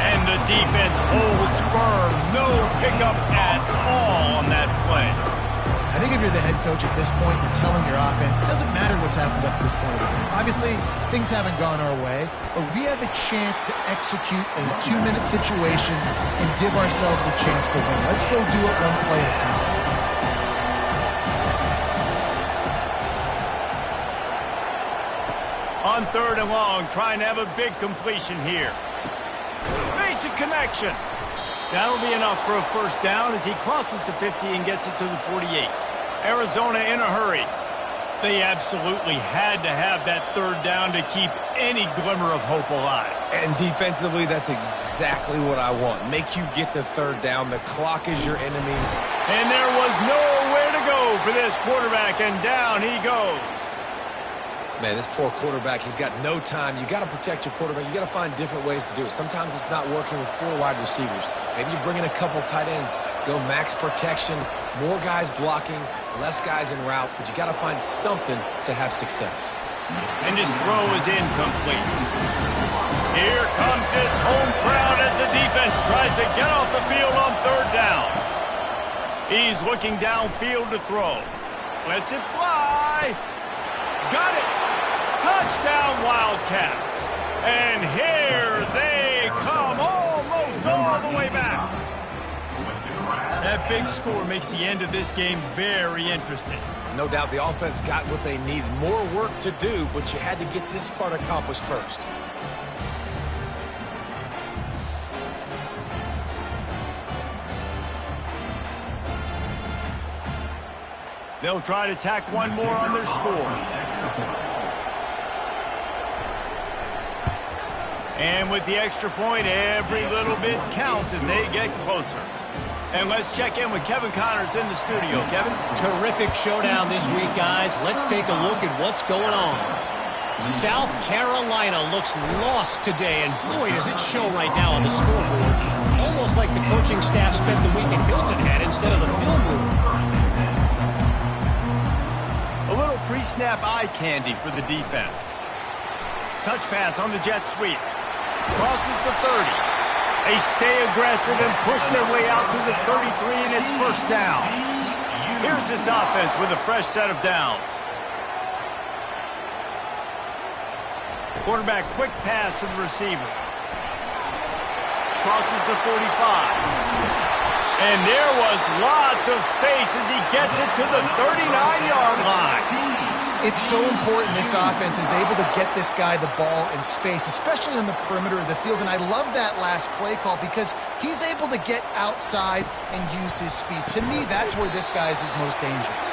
And the defense holds firm. No pickup at all on that play. I think if you're the head coach at this point, you're telling your offense, it doesn't matter what's happened up to this point of the game. Obviously, things haven't gone our way, but we have a chance to execute in a 2-minute situation and give ourselves a chance to win. Let's go do it one play at a time. On 3rd and long, trying to have a big completion here. Makes a connection. That'll be enough for a first down as he crosses the 50 and gets it to the 48. Arizona in a hurry. They absolutely had to have that 3rd down to keep any glimmer of hope alive. And defensively, that's exactly what I want. Make you get the 3rd down. The clock is your enemy. And there was nowhere to go for this quarterback, and down he goes. Man, this poor quarterback, he's got no time. You got to protect your quarterback. You got to find different ways to do it. Sometimes it's not working with 4 wide receivers. Maybe you bring in a couple tight ends. Go max protection, more guys blocking, less guys in routes, but you got to find something to have success. And his throw is incomplete. Here comes his home crowd as the defense tries to get off the field on 3rd down. He's looking downfield to throw. Lets it fly. Got it. Touchdown, Wildcats. And here they come almost all the way back. That big score makes the end of this game very interesting. No doubt the offense got what they needed. More work to do, but you had to get this part accomplished first. They'll try to tack one more on their score. And with the extra point, every little bit counts as they get closer. And let's check in with Kevin Connors in the studio. Kevin? Terrific showdown this week, guys. Let's take a look at what's going on. South Carolina looks lost today, and boy, does it show right now on the scoreboard. Almost like the coaching staff spent the week in Hilton Head instead of the film room. A little pre-snap eye candy for the defense. Touch pass on the jet sweep. Crosses the 30. They stay aggressive and push their way out to the 33, and it's first down. Here's this offense with a fresh set of downs. Quarterback quick pass to the receiver. Crosses the 45. And there was lots of space as he gets it to the 39-yard line. It's so important this offense is able to get this guy the ball in space, especially on the perimeter of the field. And I love that last play call because he's able to get outside and use his speed. To me, that's where this guy is his most dangerous.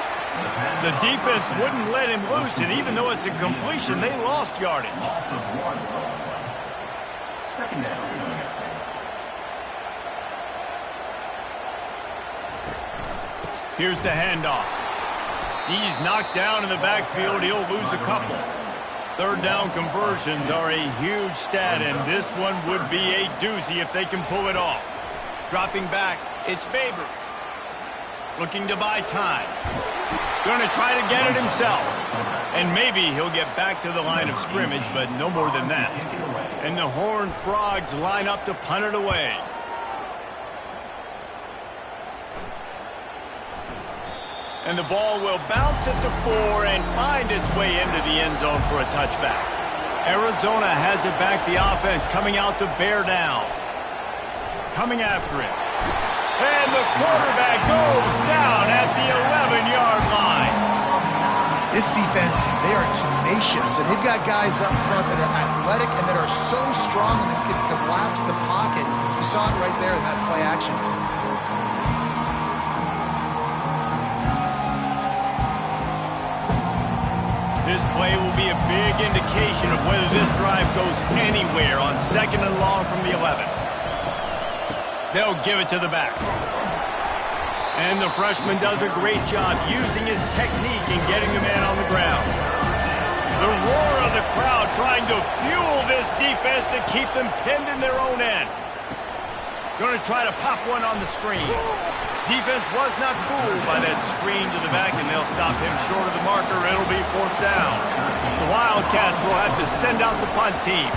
The defense wouldn't let him loose, and even though it's a completion, they lost yardage. Second down. Here's the handoff. He's knocked down in the backfield. He'll lose a couple. 3rd down conversions are a huge stat, and this one would be a doozy if they can pull it off. Dropping back, it's Babers. Looking to buy time. Going to try to get it himself. And maybe he'll get back to the line of scrimmage, but no more than that. And the Horned Frogs line up to punt it away. And the ball will bounce it to 4 and find its way into the end zone for a touchback. Arizona has it back, the offense coming out to bear down. Coming after it. And the quarterback goes down at the 11-yard line. This defense, they are tenacious, and they've got guys up front that are athletic and that are so strong and that can collapse the pocket. You saw it right there in that play action attempt. This play will be a big indication of whether this drive goes anywhere on 2nd and long from the 11. They'll give it to the back. And the freshman does a great job using his technique and getting the man on the ground. The roar of the crowd trying to fuel this defense to keep them pinned in their own end. Going to try to pop one on the screen. Defense was not fooled by that screen to the back, and they'll stop him short of the marker. It'll be 4th down. The Wildcats will have to send out the punt team.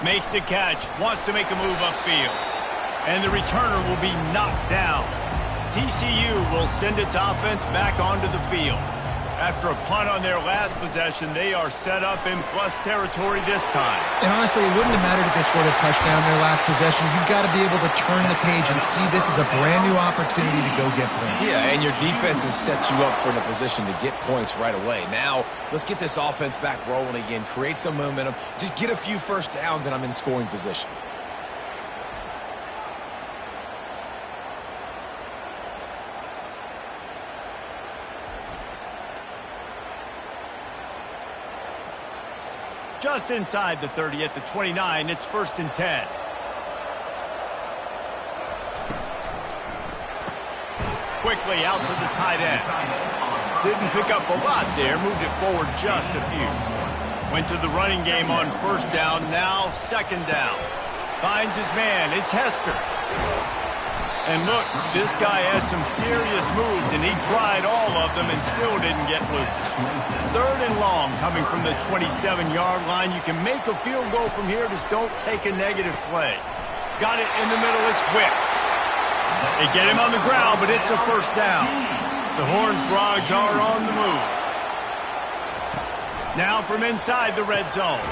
Makes the catch, wants to make a move upfield. And the returner will be knocked down. TCU will send its offense back onto the field. After a punt on their last possession, they are set up in plus territory this time. And honestly, it wouldn't have mattered if they scored a touchdown their last possession. You've got to be able to turn the page and see this as a brand new opportunity to go get points. Yeah, and your defense has set you up for in a position to get points right away. Now, let's get this offense back rolling again, create some momentum, just get a few first downs, and I'm in scoring position. Just inside the 30 at the 29, it's 1st and 10. Quickly out to the tight end. Didn't pick up a lot there, moved it forward just a few. Went to the running game on 1st down, now 2nd down. Finds his man, it's Hester. And look, this guy has some serious moves, and he tried all of them and still didn't get loose. 3rd and long coming from the 27-yard line. You can make a field goal from here, just don't take a negative play. Got it in the middle, it's Wicks. They get him on the ground, but it's a 1st down. The Horned Frogs are on the move. Now from inside the red zone.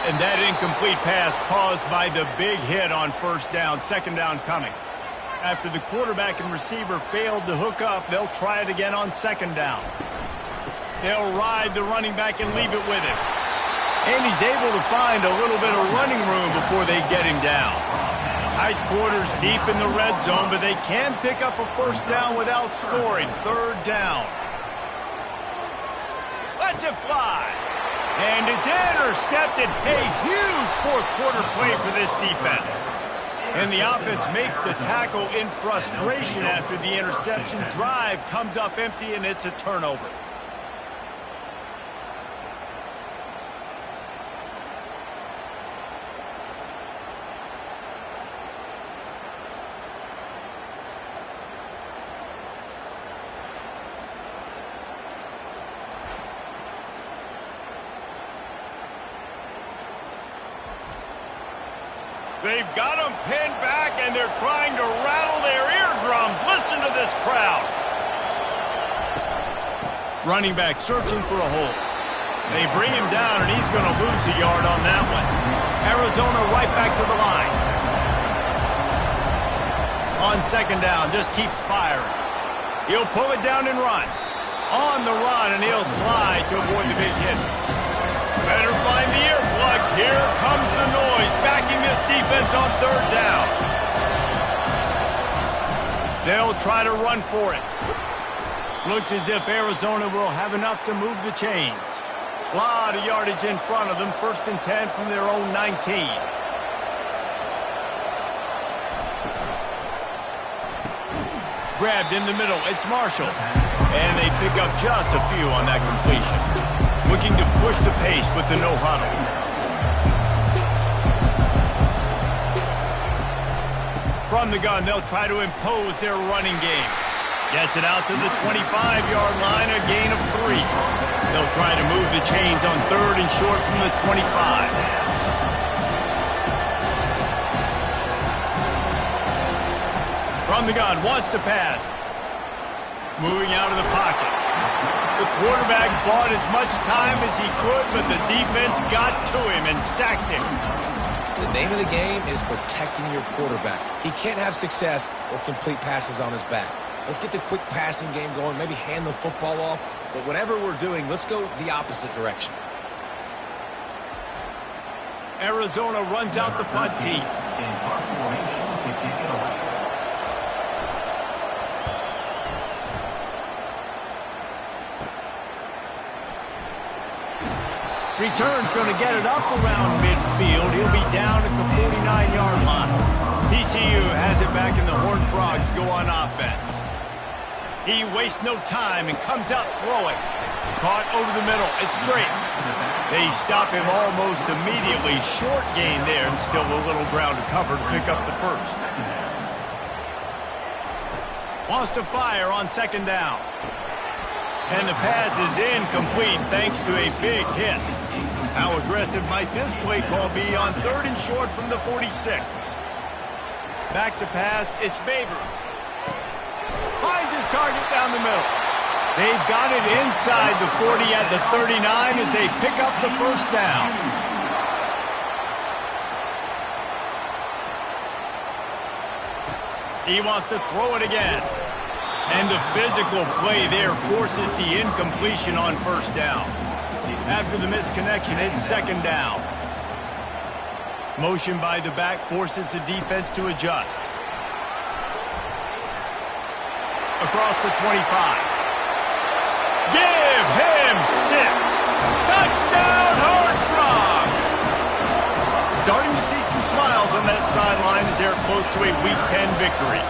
And that incomplete pass caused by the big hit on 1st down. 2nd down coming. After the quarterback and receiver failed to hook up, they'll try it again on 2nd down. They'll ride the running back and leave it with him. And he's able to find a little bit of running room before they get him down. Tight quarters deep in the red zone, but they can pick up a 1st down without scoring. 3rd down. Let's it fly. And it's intercepted. A huge 4th quarter play for this defense. And the offense makes the tackle in frustration after the interception. Drive comes up empty, and it's a turnover. They've got them pinned back, and they're trying to rattle their eardrums. Listen to this crowd. Running back searching for a hole. They bring him down, and he's going to lose a yard on that one. Arizona right back to the line. On 2nd down, just keeps firing. He'll pull it down and run. On the run, and he'll slide to avoid the big hit. Better find the earplugs. Here comes the noise, backing this defense on 3rd down. They'll try to run for it. Looks as if Arizona will have enough to move the chains. A lot of yardage in front of them. 1st and 10 from their own 19. Grabbed in the middle. It's Marshall. And they pick up just a few on that completion. Looking to push the pace with the no-huddle. From the gun, they'll try to impose their running game. Gets it out to the 25-yard line, a gain of 3. They'll try to move the chains on 3rd and short from the 25. From the gun, wants to pass. Moving out of the pocket. The quarterback bought as much time as he could, but the defense got to him and sacked him. The name of the game is protecting your quarterback. He can't have success or complete passes on his back. Let's get the quick passing game going, maybe hand the football off. But whatever we're doing, let's go the opposite direction. Arizona runs out the punt team. Return's going to get it up around midfield. He'll be down at the 49-yard line. TCU has it back, and the Horned Frogs go on offense. He wastes no time and comes out throwing. Caught over the middle. It's straight. They stop him almost immediately. Short gain there, and still a little ground to cover to pick up the 1st. Wants to fire on 2nd down. And the pass is incomplete thanks to a big hit. How aggressive might this play call be on 3rd and short from the 46? Back to pass, it's Babers. Finds his target down the middle. They've got it inside the 40 at the 39 as they pick up the first down. He wants to throw it again. And the physical play there forces the incompletion on first down. After the misconnection, it's second down. Motion by the back forces the defense to adjust. Across the 25. Give him 6. Touchdown, Horned Frog! Starting to see some smiles on that sideline as they're close to a Week 10 victory.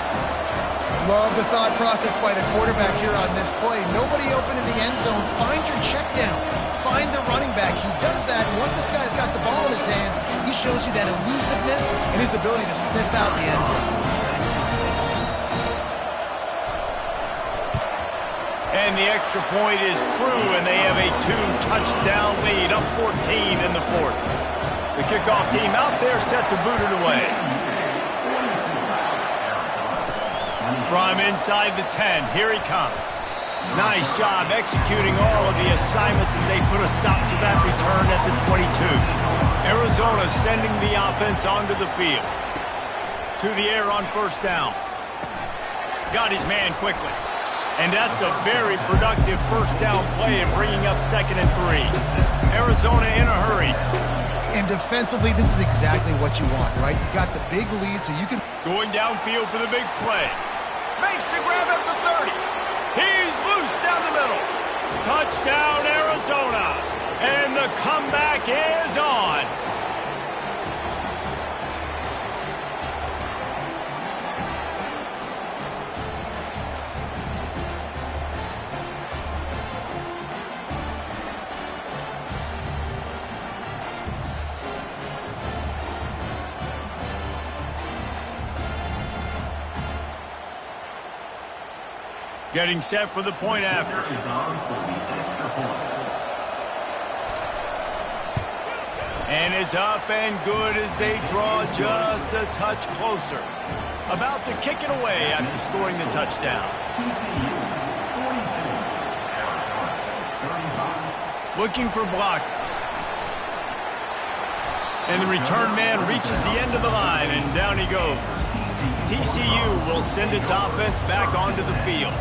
Love the thought process by the quarterback here on this play. Nobody open in the end zone. Find your check down. Find the running back. He does that, and once this guy's got the ball in his hands, he shows you that elusiveness and his ability to sniff out the end zone. And the extra point is true, and they have a 2-touchdown lead, up 14 in the fourth. The kickoff team out there set to boot it away. From inside the 10, here he comes. Nice job executing all of the assignments as they put a stop to that return at the 22. Arizona sending the offense onto the field. To the air on first down. Got his man quickly. And that's a very productive first down play in bringing up 2nd and 3. Arizona in a hurry. And defensively, this is exactly what you want, right? You got the big lead, so you can... Going downfield for the big play. Makes the grab at the 30. He's loose down the middle. Touchdown, Arizona. And the comeback is on. Getting set for the point after. And it's up and good as they draw just a touch closer. About to kick it away after scoring the touchdown. Looking for blockers. And the return man reaches the end of the line, and down he goes. TCU will send its offense back onto the field.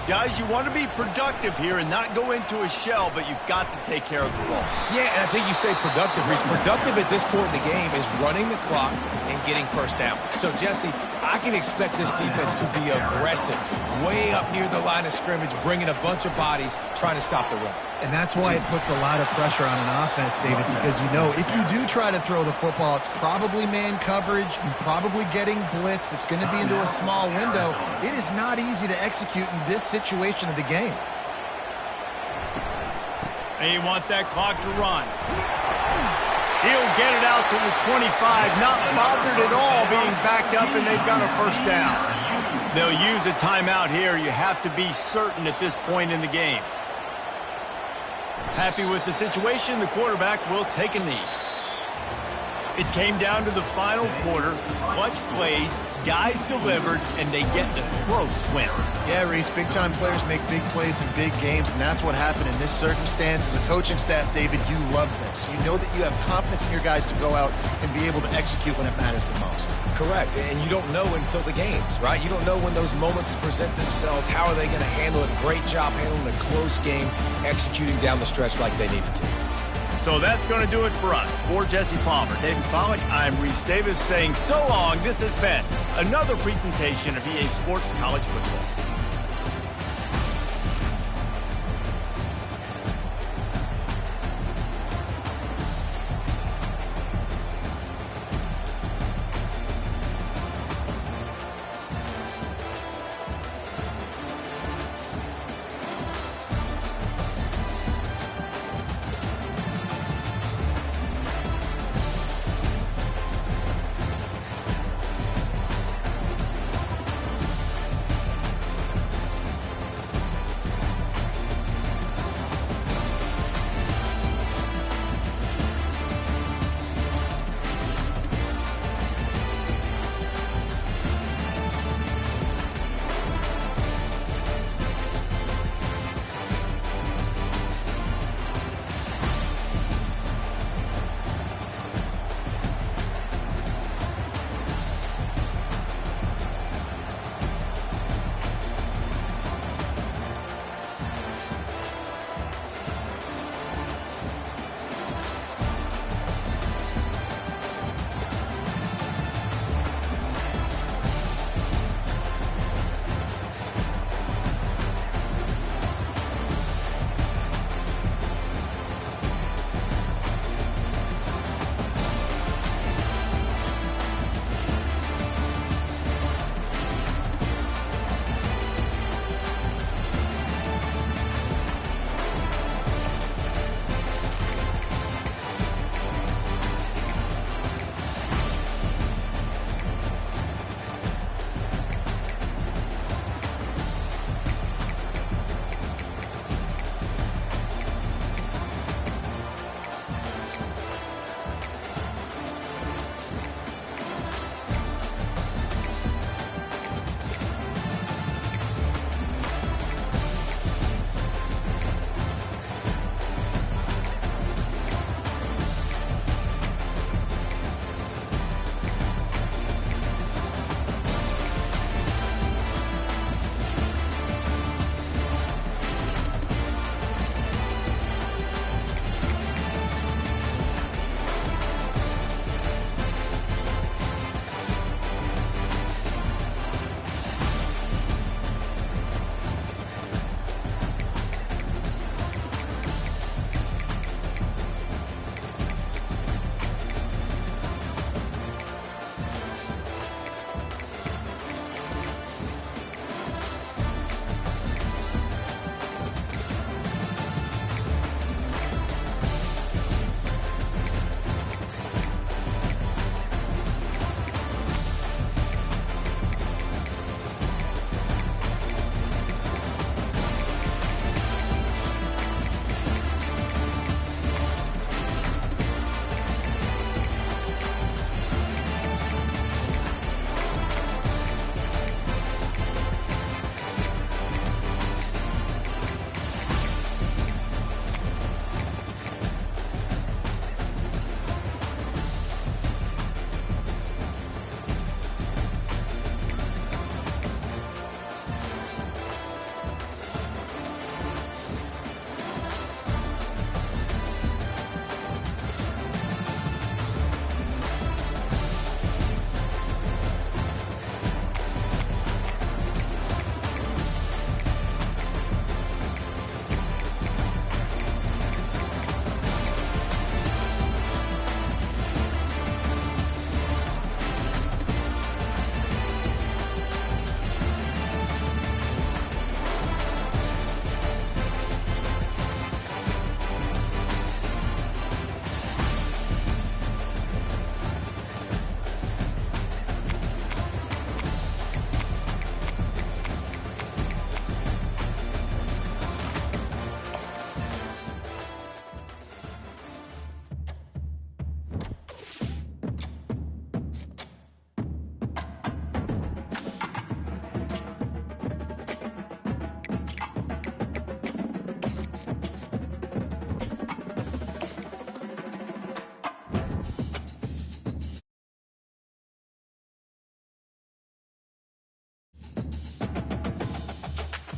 Guys, you want to be productive here and not go into a shell, but you've got to take care of the ball. Yeah, and I think you say productive, Reese. Productive at this point in the game is running the clock and getting first down. So, Jesse, I can expect this defense to be aggressive, way up near the line of scrimmage, bringing a bunch of bodies, trying to stop the run. And that's why it puts a lot of pressure on an offense, David, because you know if you do try to throw the football, it's probably man coverage, you're probably getting blitzed, it's going to be into a small window. It is not easy to execute in this situation of the game. They want that clock to run. He'll get it out to the 25, not bothered at all being backed up, and they've got a first down. They'll use a timeout here. You have to be certain at this point in the game. Happy with the situation, the quarterback will take a knee. It came down to the final quarter. Clutch plays, guys delivered, and they get the close win. Yeah, Reese, big-time players make big plays in big games, and that's what happened in this circumstance. As a coaching staff, David, you love this. You know that you have confidence in your guys to go out and be able to execute when it matters the most. Correct, and you don't know until the games, right? You don't know when those moments present themselves. How are they going to handle it? Great job handling a close game, executing down the stretch like they needed to. So that's going to do it for us. For Jesse Palmer, David Pollack, I'm Reese Davis saying so long. This has been another presentation of EA Sports College Football.